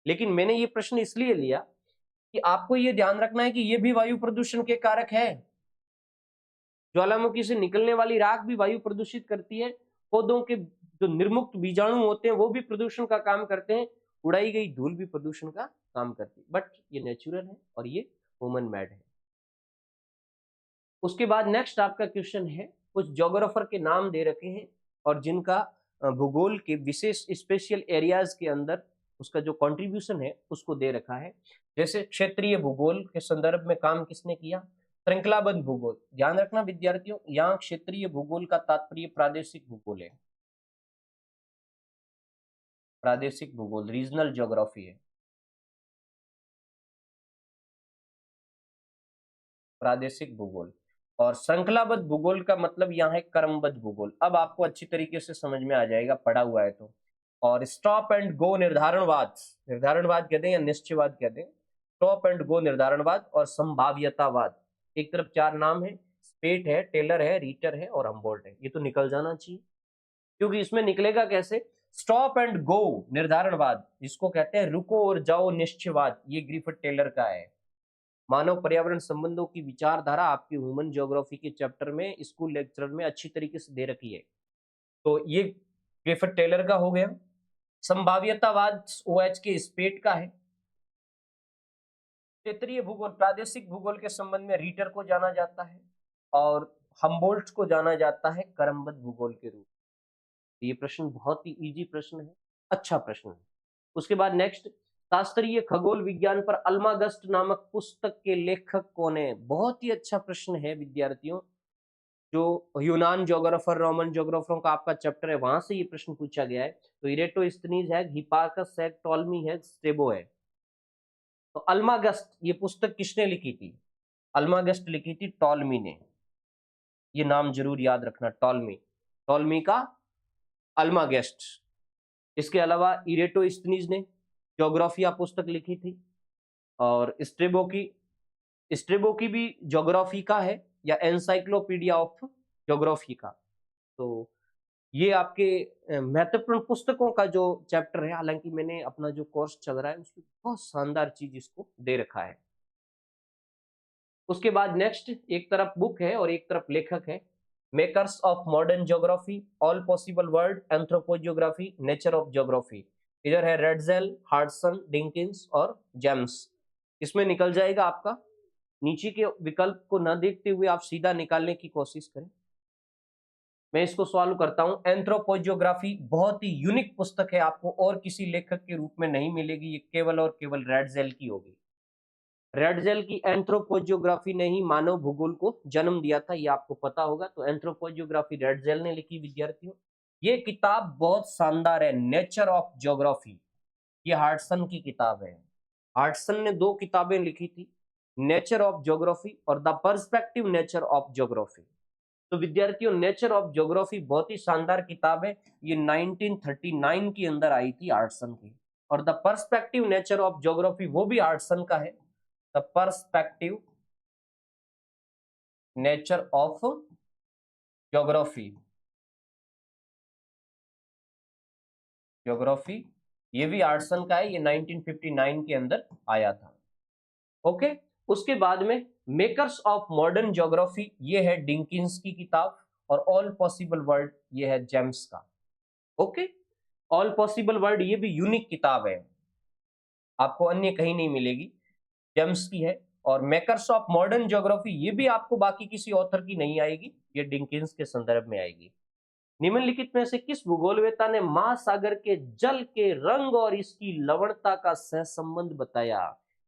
लेकिन मैंने ये प्रश्न इसलिए लिया कि आपको ये ध्यान रखना है कि ये भी वायु प्रदूषण के कारक है। ज्वालामुखी से निकलने वाली राख भी वायु प्रदूषित करती है, पौधों के जो निर्मुक्त बीजाणु होते हैं वो भी प्रदूषण का काम करते हैं, उड़ाई गई धूल भी प्रदूषण का काम करती है। बट ये नेचुरल है और ये ह्यूमन मेड है। उसके बाद नेक्स्ट आपका क्वेश्चन है, कुछ ज्योग्राफर के नाम दे रखे हैं और जिनका भूगोल के विशेष स्पेशल एरियाज के अंदर उसका जो कंट्रीब्यूशन है उसको दे रखा है। जैसे क्षेत्रीय भूगोल के संदर्भ में काम किसने किया? श्रृंखलाबद्ध भूगोल। ध्यान रखना विद्यार्थियों, यहाँ क्षेत्रीय भूगोल का तात्पर्य प्रादेशिक भूगोल है, प्रादेशिक भूगोल, रीजनल ज्योग्राफी है, प्रादेशिक भूगोल। और श्रृंखलाबद्ध भूगोल का मतलब यहाँ है क्रमबद्ध भूगोल। अब आपको अच्छी तरीके से समझ में आ जाएगा, पढ़ा हुआ है तो। और स्टॉप एंड गो निर्धारणवाद, निर्धारणवाद कहते हैं या निश्चयवाद कहते हैं, स्टॉप एंड गो निर्धारणवाद और संभाव्यतावाद, एक तरफ 4 नाम है। स्पेट है, टेलर है, रीटर है और हम्बोल्ट है। ये तो निकल जाना चाहिए, क्योंकि इसमें निकलेगा कैसे? स्टॉप एंड गो निर्धारणवाद, जिसको कहते हैं रुको और जाओ निश्चयवाद, ये ग्रिफिथ टेलर का है। मानव पर्यावरण संबंधों की विचारधारा आपकी ह्यूमन ज्योग्राफी के चैप्टर में स्कूल लेक्चर में अच्छी तरीके से दे रखी है। तो ये ग्रिफिथ टेलर का हो गया। संभाव्यतावाद OH के स्पेट का है। क्षेत्रीय भूगोल, प्रादेशिक भूगोल के संबंध में रीटर को जाना जाता है और हम्बोल्ट को जाना जाता है क्रमबद्ध भूगोल के रूप में। ये प्रश्न बहुत ही इजी प्रश्न है, अच्छा प्रश्न है। उसके बाद नेक्स्ट, शास्त्रीय खगोल विज्ञान पर अल्मागस्ट नामक पुस्तक के लेखक कौन है? बहुत ही अच्छा प्रश्न है विद्यार्थियों। जो यूनान ज्योग्राफर, रोमन ज्योग्राफरों का आपका चैप्टर है, वहां से ये प्रश्न पूछा गया है। तो इरेटोस्थनीज है, हिपार्कस है, टॉलमी है, स्ट्रेबो है। तो अल्मागस्ट ये पुस्तक किसने लिखी थी? अल्मागस्ट लिखी थी टॉलमी ने। ये नाम जरूर याद रखना, टॉलमी, टॉलमी का अल्मागस्ट। इसके अलावा इरेटोस्थनीज ने ज्योग्राफिया पुस्तक लिखी थी, और स्ट्रेबो की भी ज्योग्राफी का है, या एनसाइक्लोपीडिया ऑफ ज्योग्राफी का। तो ये आपके महत्वपूर्ण पुस्तकों का जो चैप्टर है, हालांकि मैंने अपना जो कोर्स चल रहा है उसमें बहुत शानदार चीज इसको दे रखा है। उसके बाद नेक्स्ट, एक तरफ बुक है और एक तरफ लेखक है। Makers of modern geography, all possible world, anthropogeography, nature of geography. इधर है रेडजेल, हार्डसन, डिंकिंस और जेम्स। इसमें निकल जाएगा आपका। नीचे के विकल्प को न देखते हुए आप सीधा निकालने की कोशिश करें। मैं इसको सॉल्व करता हूं। एंथ्रोपोजियोग्राफी बहुत ही यूनिक पुस्तक है, आपको और किसी लेखक के रूप में नहीं मिलेगी, ये केवल और केवल रेडजेल की होगी। रेडजेल की एंथ्रोपोजियोग्राफी ने ही मानव भूगोल को जन्म दिया था, ये आपको पता होगा। तो एंथ्रोपोजियोग्राफी रेडजेल ने लिखी विद्यार्थियों। ये किताब बहुत शानदार है, नेचर ऑफ ज्योग्राफी। ये हार्डसन की किताब है। हार्डसन ने 2 किताबें लिखी थी, नेचर ऑफ ज्योग्राफी और the perspective nature of geography. तो विद्यार्थियों, नेचर ऑफ ज्योग्राफी बहुत ही शानदार किताब है। ये 1939 के अंदर आई थी हार्डसन की। और the perspective nature of geography वो भी हार्डसन का है। The perspective nature of geography, geography ये भी हार्डसन का है, ये 1959 के अंदर आया था। ओके। उसके बाद में मेकर्स ऑफ मॉडर्न ज्योग्राफी, ये है डिंकिंस की किताब, और ऑल पॉसिबल वर्ल्ड ये है जेम्स का। ओके। ऑल पॉसिबल वर्ल्ड ये भी यूनिक किताब है, आपको अन्य कहीं नहीं मिलेगी, जेम्स की है। और मेकर्स ऑफ मॉडर्न ज्योग्राफी ये भी आपको बाकी किसी ऑथर की नहीं आएगी, ये डिंकिंस के संदर्भ में आएगी। निम्नलिखित में से किस भूगोलवेत्ता ने महासागर के जल के रंग और इसकी लवणता का सहसंबंध बताया?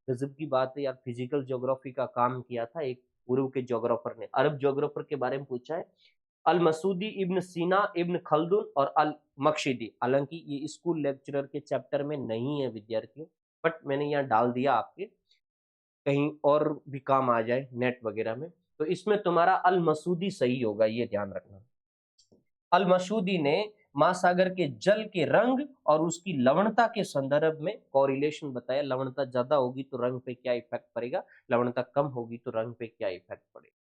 गजब की बात है यार, फिजिकल ज्योग्राफी का काम किया था एक पूर्व के ज्योग्राफर ने। अरब ज्योग्राफर के बारे में पूछा है, अल मसूदी, इब्न सीना, इब्न खल्दुन और अल मकशिदी। हालांकि ये स्कूल लेक्चरर के चैप्टर में नहीं है विद्यार्थियों, बट मैंने यहाँ डाल दिया आपके, कहीं और भी काम आ जाए नेट वगैरह में। तो इसमें तुम्हारा अल मसूदी सही होगा, ये ध्यान रखना। अल मसूदी ने महासागर के जल के रंग और उसकी लवणता के संदर्भ में कोरिलेशन बताया। लवणता ज्यादा होगी तो रंग पे क्या इफेक्ट पड़ेगा, लवणता कम होगी तो रंग पे क्या इफेक्ट पड़ेगा।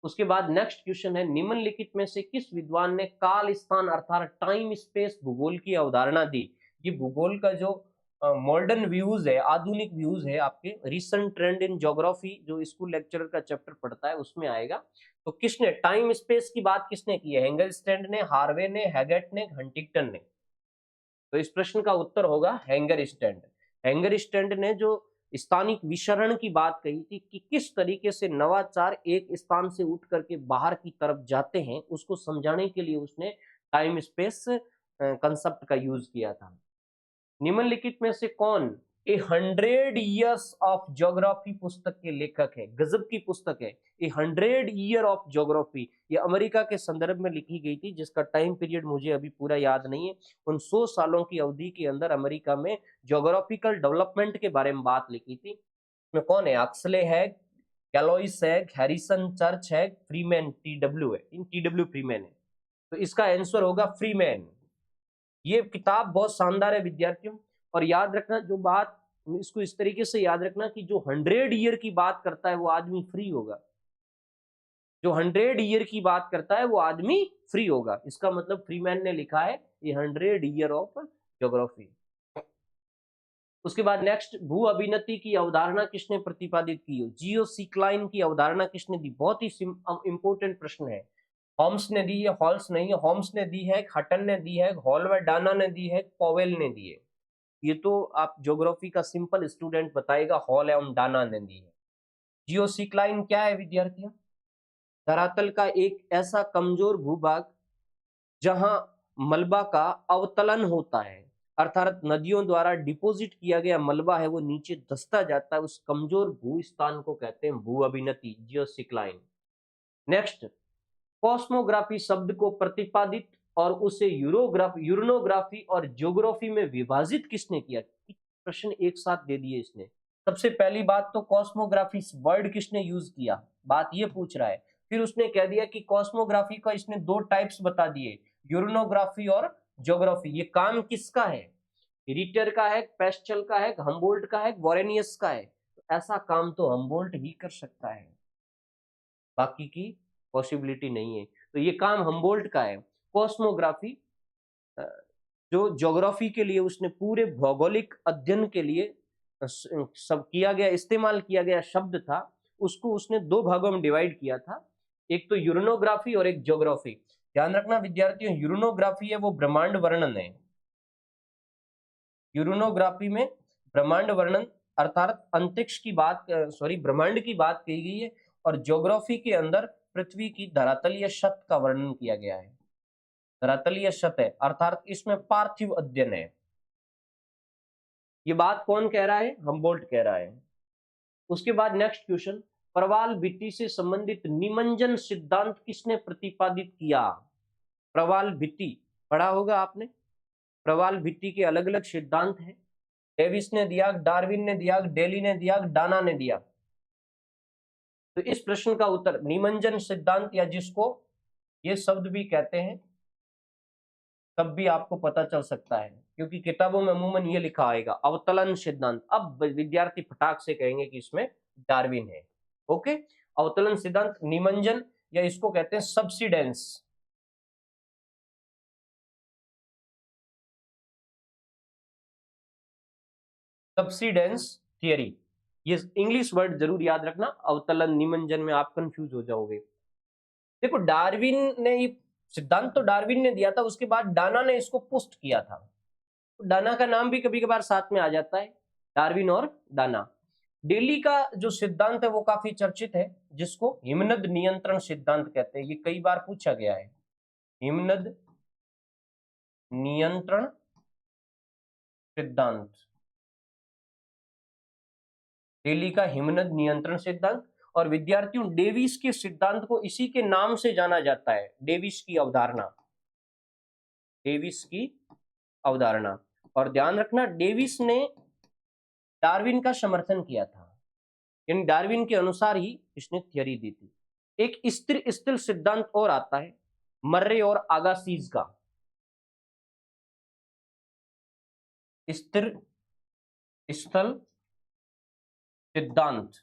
उसके बाद नेक्स्ट क्वेश्चन है, निम्नलिखित में से किस विद्वान ने काल स्थान अर्थात टाइम स्पेस भूगोल की अवधारणा दी? ये भूगोल का जो मॉडर्न व्यूज है, आधुनिक व्यूज है, आपके रिसेंट ट्रेंड इन ज्योग्राफी जो स्कूल लेक्चरर का चैप्टर पढ़ता है उसमें आएगा। तो किसने टाइम स्पेस की बात किसने की है? हेंगरस्टैंड ने, हार्वे ने, हैगेट ने, हंटिंगटन ने। तो इस प्रश्न का उत्तर होगा हेंगरस्टैंड। हेंगरस्टैंड ने जो स्थानिक विसरण की बात कही थी कि किस तरीके से नवाचार एक स्थान से उठ करके बाहर की तरफ जाते हैं, उसको समझाने के लिए उसने टाइम स्पेस कंसेप्ट का यूज किया था। निम्नलिखित में से कौन ए 100 ईयर्स ऑफ ज्योग्राफी पुस्तक के लेखक है? गजब की पुस्तक है ए 100 ईयर ऑफ ज्योग्राफी। ये अमेरिका के संदर्भ में लिखी गई थी, जिसका टाइम पीरियड मुझे अभी पूरा याद नहीं है। उन 100 सालों की अवधि के अंदर अमेरिका में ज्योग्राफिकल डेवलपमेंट के बारे में बात लिखी थी। इसमें कौन है? अक्सले है, गैलोइस है, हैरिसन चर्च है, फ्रीमैन TW है, इन TW फ्रीमैन है। तो इसका आंसर होगा फ्रीमैन। ये किताब बहुत शानदार है विद्यार्थियों। और याद रखना जो बात, इसको इस तरीके से याद रखना कि जो 100 ईयर की बात करता है वो आदमी फ्री होगा। जो 100 ईयर की बात करता है वो आदमी फ्री होगा, इसका मतलब फ्रीमैन ने लिखा है ये 100 ईयर ऑफ ज्योग्राफी। उसके बाद नेक्स्ट, भू अभिनति की अवधारणा किसने प्रतिपादित की? जियोसिक्लाइन की अवधारणा किसने दी? बहुत ही इंपॉर्टेंट प्रश्न है। होम्स ने दी है, हॉल्स नहीं है, होम्स ने दी है, हटन ने दी है, हॉलवर्डाना ने दी है, पॉवेल ने दी है। ये तो आप ज्योग्राफी का सिंपल स्टूडेंट बताएगा, हॉल एवं डाना ने दी है। जियोसिक्लाइन क्या है विद्यार्थियों? धरातल का एक ऐसा कमजोर भूभाग जहां मलबा का अवतलन होता है, अर्थात नदियों द्वारा डिपॉजिट किया गया मलबा है वो नीचे धंसता जाता है, उस कमजोर भू स्थान को कहते हैं भू अभिनति, जियोसिक्लाइन। नेक्स्ट, कॉस्मोग्राफी शब्द को प्रतिपादित और उसे यूरोनोग्राफी और ज्योग्राफी में विभाजित किसने किया? प्रश्न एक साथ दे दिए इसने। सबसे पहली बात तो कॉस्मोग्राफी वर्ड किसने यूज किया, बात ये पूछ रहा है। फिर उसने कह दिया कि कॉस्मोग्राफी का इसने दो टाइप्स बता दिए, यूरोनोग्राफी और ज्योग्राफी। ये काम किसका है? रिटर का है, पेस्टल का है, हम्बोल्ट का है, वॉरेनियस का है। तो ऐसा काम तो हम्बोल्ट ही कर सकता है, बाकी की पॉसिबिलिटी नहीं है। तो ये काम हम्बोल्ट का है। कॉस्मोग्राफी जो ज्योग्राफी के लिए उसने पूरे भौगोलिक अध्ययन के लिए सब किया गया, इस्तेमाल किया गया शब्द था, उसको उसने दो भागों में डिवाइड किया था, एक तो यूरोनोग्राफी और एक ज्योग्राफी। ध्यान रखना विद्यार्थियों, यूरोनोग्राफी है वो ब्रह्मांड वर्णन है। यूरोनोग्राफी में ब्रह्मांड वर्णन अर्थात अंतरिक्ष की बात, ब्रह्मांड की बात कही गई है, और ज्योग्राफी के अंदर पृथ्वी की धरातलीय सतह का वर्णन किया गया है। धरातलीय सतह अर्थात इसमें पार्थिव अध्ययन है। ये बात कौन कह रहा है? हम्बोल्ट कह रहा है। उसके बाद नेक्स्ट क्वेश्चन, प्रवाल भित्ति से संबंधित निमंजन सिद्धांत किसने प्रतिपादित किया? प्रवाल भित्ति पढ़ा होगा आपने, प्रवाल भित्ति के अलग अलग सिद्धांत हैं। डेविस ने दिया, डार्विन ने दिया, डेली ने दिया, डाना ने दिया। तो इस प्रश्न का उत्तर निमंजन सिद्धांत, या जिसको ये शब्द भी कहते हैं, तब भी आपको पता चल सकता है क्योंकि किताबों में अमूमन ये लिखा आएगा अवतलन सिद्धांत। अब विद्यार्थी फटाक से कहेंगे कि इसमें डार्विन है। ओके, अवतलन सिद्धांत, निमंजन, या इसको कहते हैं सबसिडेंस। सबसिडेंस थियरी, ये इंग्लिश वर्ड जरूर याद रखना, अवतलन निमंजन में आप कंफ्यूज हो जाओगे। देखो डार्विन ने ये सिद्धांत तो डार्विन ने दिया था, उसके बाद डाना ने इसको पुष्ट किया था। तो डाना का नाम भी कभी कभार साथ में आ जाता है, डार्विन और डाना। डेली का जो सिद्धांत है वो काफी चर्चित है, जिसको हिमनद नियंत्रण सिद्धांत कहते हैं। ये कई बार पूछा गया है, हिमनद नियंत्रण सिद्धांत, डेली का हिमनद नियंत्रण सिद्धांत। और विद्यार्थियों डेविस के सिद्धांत को इसी के नाम से जाना जाता है, डेविस की अवधारणा, डेविस की अवधारणा। और ध्यान रखना डेविस ने डार्विन का समर्थन किया था, यानी डार्विन के अनुसार ही इसने थ्योरी दी थी। एक स्थिर स्थल सिद्धांत और आता है, मर्रे और आगासीज का स्थिर स्थल सिद्धांत।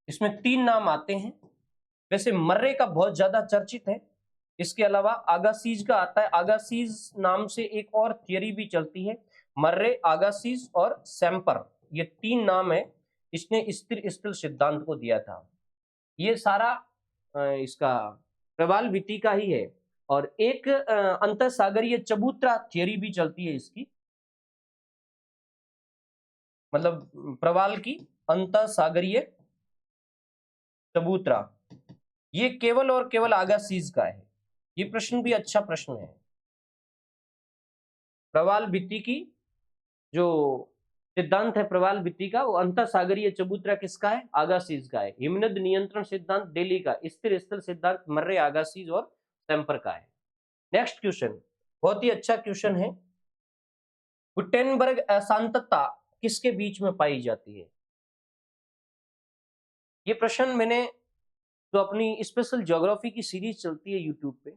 इसमें तीन नाम आते हैं, वैसे मर्रे का बहुत ज्यादा चर्चित है, इसके अलावा आगासीज का आता है। आगासीज नाम से एक और थियरी भी चलती है, मर्रे, आगासीज और सैम्पर, ये तीन नाम है इसने स्थिर स्थल सिद्धांत को दिया था। ये सारा इसका प्रवाल भित्ति का ही है। और एक अंतरसागरीय चबूतरा थियरी भी चलती है इसकी, मतलब प्रवाल की अंतरसागरीय चबूतरा, ये केवल और केवल आगासीज का है। ये प्रश्न भी अच्छा प्रश्न है। प्रवाल भित्ति की जो सिद्धांत है प्रवाल भित्ति का, वो अंतरसागरीय चबूतरा किसका है? आगासीज का है। हिमनद नियंत्रण सिद्धांत डेली का, स्थिर स्थल सिद्धांत मर्रे, आगासीज और सैम्पर का है। नेक्स्ट क्वेश्चन बहुत ही अच्छा क्वेश्चन है, गुटेनबर्ग अशांतता किसके बीच में पाई जाती है? ये प्रश्न मैंने जो अपनी स्पेशल ज्योग्राफी की सीरीज चलती है यूट्यूब पे,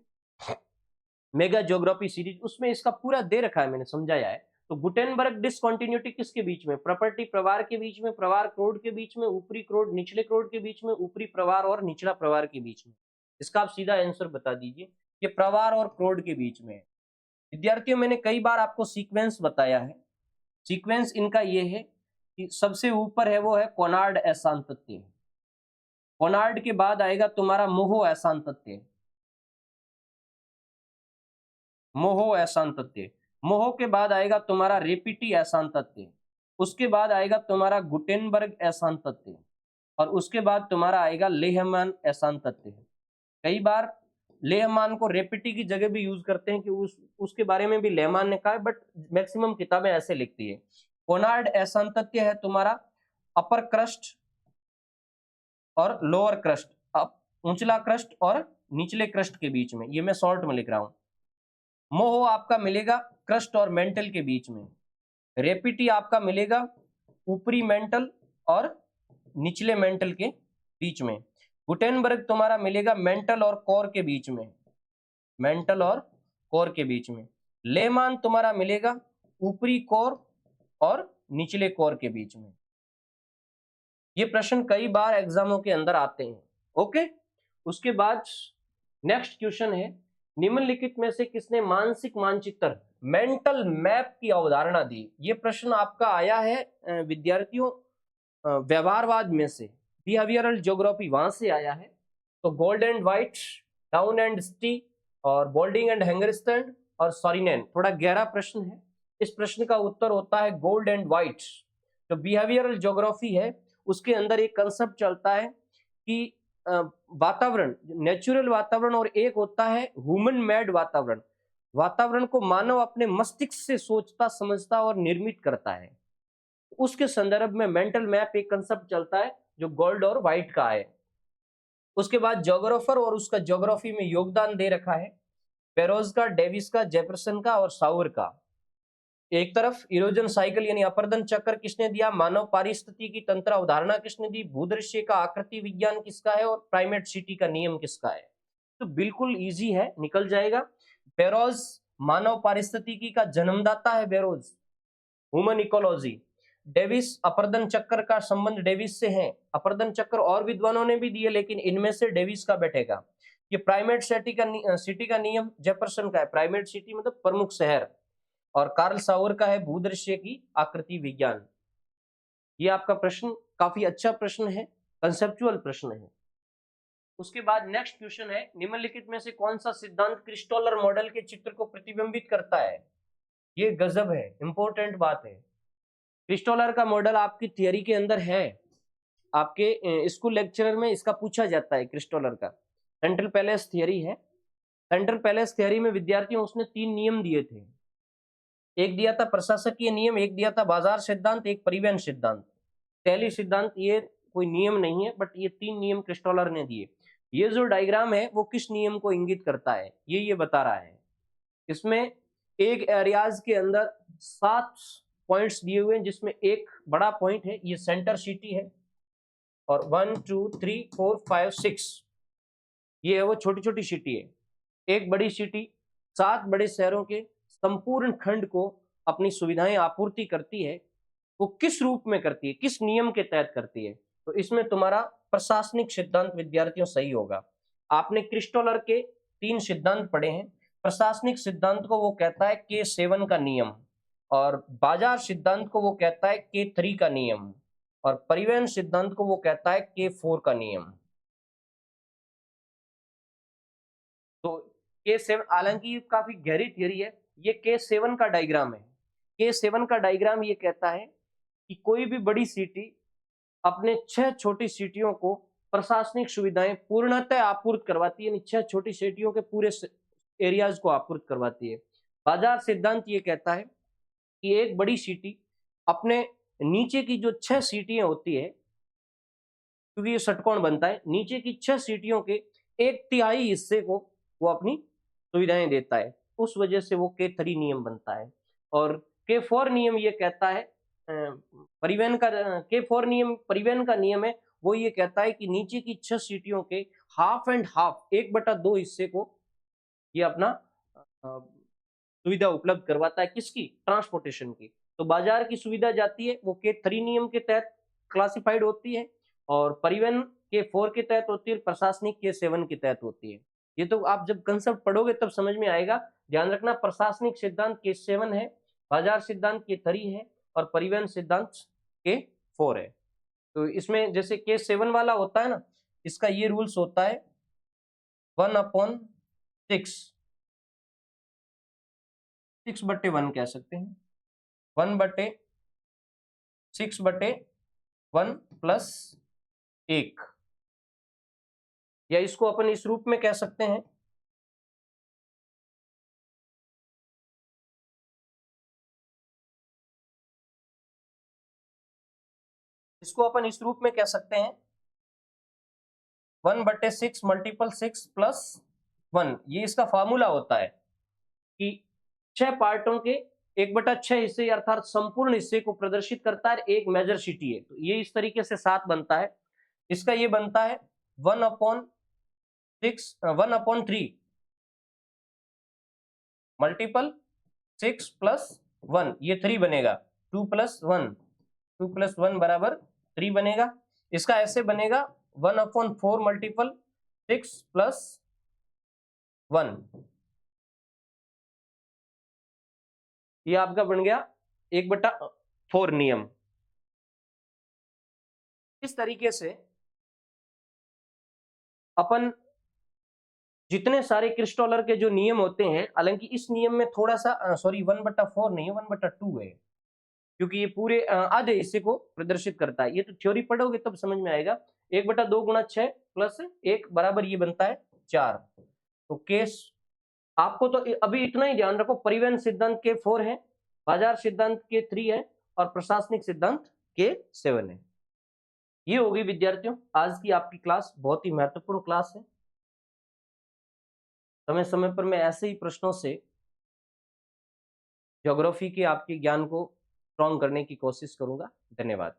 मेगा ज्योग्राफी सीरीज, उसमें इसका पूरा दे रखा है, मैंने समझाया है। तो गुटेनबर्ग डिसकंटिन्यूटी किसके बीच में? प्रॉपर्टी प्रवार के बीच में, प्रवार क्रोड के बीच में, ऊपरी क्रोड निचले क्रोड के बीच में, ऊपरी प्रवार और निचला प्रवार के बीच में। इसका आप सीधा आंसर बता दीजिए। ये प्रवार और क्रोड के बीच में है। विद्यार्थियों, मैंने कई बार आपको सीक्वेंस बताया है। सीक्वेंस इनका ये है कि सबसे ऊपर है वो है कोनार्ड अशांतत्य। कोनार्ड के बाद आएगा तुम्हारा मोहो अशांतत्य। मोहो अशांतत्य। मोहो के बाद आएगा तुम्हारा रेपिटी अशांतत्य। उसके बाद आएगा तुम्हारा गुटेनबर्ग अशांतत्य। और उसके बाद तुम्हारा आएगा लेहमान अशांतत्य। कई बार लेहमान को रेपिटी की जगह भी यूज करते हैं कि उसके बारे में भी लेहमान ने कहा है, बट मैक्सिमम किताबें ऐसे लिखती है। कोनार्ड अशांतत्य है तुम्हारा अपर क्रस्ट और लोअर क्रस्ट, ऊंचला क्रस्ट और निचले क्रस्ट के बीच में। ये मैं शॉर्ट में लिख रहा हूं। मोहो आपका मिलेगा क्रस्ट और मेंटल के बीच में। रेपिटी आपका मिलेगा ऊपरी मेंटल और निचले मेंटल के बीच में। गुटेनबर्ग तुम्हारा मिलेगा मेंटल और कोर के बीच में। मेंटल और कोर के बीच में। लेहमान तुम्हारा मिलेगा ऊपरी कोर और निचले कोर के बीच में। ये प्रश्न कई बार एग्जामों के अंदर आते हैं। ओके, उसके बाद नेक्स्ट क्वेश्चन है, निम्नलिखित में से किसने मानसिक मानचित्र मेंटल मैप की अवधारणा दी? ये प्रश्न आपका आया है विद्यार्थियों व्यवहारवाद में से, बिहेवियरल ज्योग्राफी वहां से आया है। तो gold and white, down and स्टी और बोल्डिंग एंड हैंगरस्टैंड और सॉरिनेन। थोड़ा गहरा प्रश्न है। इस प्रश्न का उत्तर होता है गोल्ड एंड व्हाइट। जो बिहेवियरल ज्योग्राफी है उसके अंदर एक कंसेप्ट चलता है कि वातावरण, नेचुरल वातावरण, और एक होता है ह्यूमन मेड वातावरण। वातावरण को मानव अपने मस्तिष्क से सोचता, समझता और निर्मित करता है। उसके संदर्भ में मेंटल मैप एक कंसेप्ट चलता है जो गोल्ड और व्हाइट का है। उसके बाद ज्योग्राफर और उसका ज्योग्राफी में योगदान दे रखा है पेरोज का, डेविस का, जेफरसन का और साउर का। एक तरफ इरोजन साइकिल यानी अपरदन चक्र किसने दिया, मानव पारिस्थितिकी तंत्र अवधारणा किसने दी, भूदृश्य का आकृति विज्ञान किसका है और प्राइमेट सिटी का नियम किसका है। तो बिल्कुल इजी है, निकल जाएगा। बेरोज मानव पारिस्थितिकी का जन्मदाता है, बेरोज ह्यूमन इकोलॉजी। डेविस अपरदन चक्र का संबंध डेविस से है। अपरदन चक्र और विद्वानों ने भी दिए लेकिन इनमें से डेविस का बैठेगा। ये प्राइमेट सिटी का नियम जेफरसन का है। प्राइमेट सिटी मतलब प्रमुख शहर। और कार्ल सावर का है भूदृश्य की आकृति विज्ञान। ये आपका प्रश्न काफी अच्छा प्रश्न है, कंसेप्चुअल प्रश्न है। उसके बाद नेक्स्ट क्वेश्चन है, निम्नलिखित में से कौन सा सिद्धांत क्रिस्टोलर मॉडल के चित्र को प्रतिबिंबित करता है? ये गजब है, इंपॉर्टेंट बात है। क्रिस्टोलर का मॉडल आपकी थियरी के अंदर है, आपके स्कूल लेक्चरर में इसका पूछा जाता है। क्रिस्टोलर का सेंट्रल पैलेस थियरी है। सेंट्रल पैलेस थियरी में विद्यार्थियों उसने 3 नियम दिए थे। एक दिया था प्रशासकीय नियम, एक दिया था बाजार सिद्धांत, एक परिवहन सिद्धांत। पहली सिद्धांत ये कोई नियम नहीं है, बट ये 3 नियम क्रिस्टोलर ने दिए। ये जो डायग्राम है वो किस नियम को इंगित करता है ये बता रहा है। इसमें एक एरियाज के अंदर 7 पॉइंट्स दिए हुए हैं, जिसमें एक बड़ा पॉइंट है, ये सेंटर सिटी है। और 1 2 3 4 5 6 ये है वो छोटी छोटी सिटी है। एक बड़ी सिटी 7 बड़े शहरों के संपूर्ण खंड को अपनी सुविधाएं आपूर्ति करती है। वो किस रूप में करती है, किस नियम के तहत करती है? तो इसमें तुम्हारा प्रशासनिक सिद्धांत विद्यार्थियों सही होगा। आपने क्रिस्टोलर के 3 सिद्धांत पढ़े हैं। प्रशासनिक सिद्धांत को वो कहता है K7 का नियम, और बाजार सिद्धांत को वो कहता है K3 का नियम, और परिवहन सिद्धांत को वो कहता है K4 का नियम। तो K7 हालांकि काफी गहरी थियरी है। ये K7 का डायग्राम है। K7 का डायग्राम ये कहता है कि कोई भी बड़ी सिटी अपने 6 छोटी सिटियों को प्रशासनिक सुविधाएं पूर्णतः आपूर्त करवाती है, यानी 6 छोटी सिटियों के पूरे एरियाज को आपूर्त करवाती है। बाजार सिद्धांत ये कहता है कि एक बड़ी सिटी अपने नीचे की जो 6 सिटियां होती है, क्योंकि ये षटकोण बनता है, नीचे की 6 सिटियों के 1/3 हिस्से को वो अपनी सुविधाएं देता है। उस वजह से वो K3 नियम बनता है। और K4 नियम ये कहता है परिवहन का, K4 नियम परिवहन का नियम है। वो ये कहता है कि नीचे की 6 सिटियों के हाफ एंड हाफ 1/2 हिस्से को ये अपना सुविधा उपलब्ध करवाता है। किसकी? ट्रांसपोर्टेशन की। तो बाजार की सुविधा जाती है वो K3 नियम के तहत क्लासिफाइड होती है, और परिवहन K4 के तहत होती है और प्रशासनिक K7 के तहत होती है। ये तो आप जब कंसेप्ट पढ़ोगे तब समझ में आएगा। ध्यान रखना, प्रशासनिक सिद्धांत K7 है, बाजार सिद्धांत K3 है और परिवहन सिद्धांत K4 है। तो इसमें जैसे K7 वाला होता है ना, इसका ये रूल्स होता है 1/6, 6/1 कह सकते हैं, 1/6/1 प्लस 1, या इसको अपन इस रूप में कह सकते हैं, इसको अपन इस रूप में कह सकते हैं 1/6 मल्टीपल 6 प्लस 1। ये इसका फॉर्मूला होता है कि 6 पार्टों के 1/6 हिस्से अर्थात संपूर्ण हिस्से को प्रदर्शित करता है, एक मेजर सिटी है। तो ये इस तरीके से 7 बनता है। इसका ये बनता है 1/3 मल्टीपल 6 प्लस 1, ये 3 बनेगा। 2 + 1 बराबर 3 बनेगा। इसका ऐसे बनेगा 1/4 मल्टीपल 6 प्लस 1, ये आपका बन गया 1/4 नियम। इस तरीके से अपन जितने सारे क्रिस्टोलर के जो नियम होते हैं, हालांकि इस नियम में थोड़ा सा सॉरी 1/4 नहीं है, 1/2 है, क्योंकि ये पूरे आधे हिस्से को प्रदर्शित करता है। ये तो थ्योरी पढ़ोगे तब समझ में आएगा। 1/2 गुणा 6 प्लस 1 बराबर ये बनता है 4। तो केस आपको तो अभी इतना ही ध्यान रखो, परिवहन सिद्धांत K4 है, बाजार सिद्धांत K3 है और प्रशासनिक सिद्धांत K7 है। ये होगी विद्यार्थियों आज की आपकी क्लास, बहुत ही महत्वपूर्ण क्लास है। समय समय पर मैं ऐसे ही प्रश्नों से ज्योग्राफी के आपके ज्ञान को स्ट्रॉन्ग करने की कोशिश करूंगा। धन्यवाद।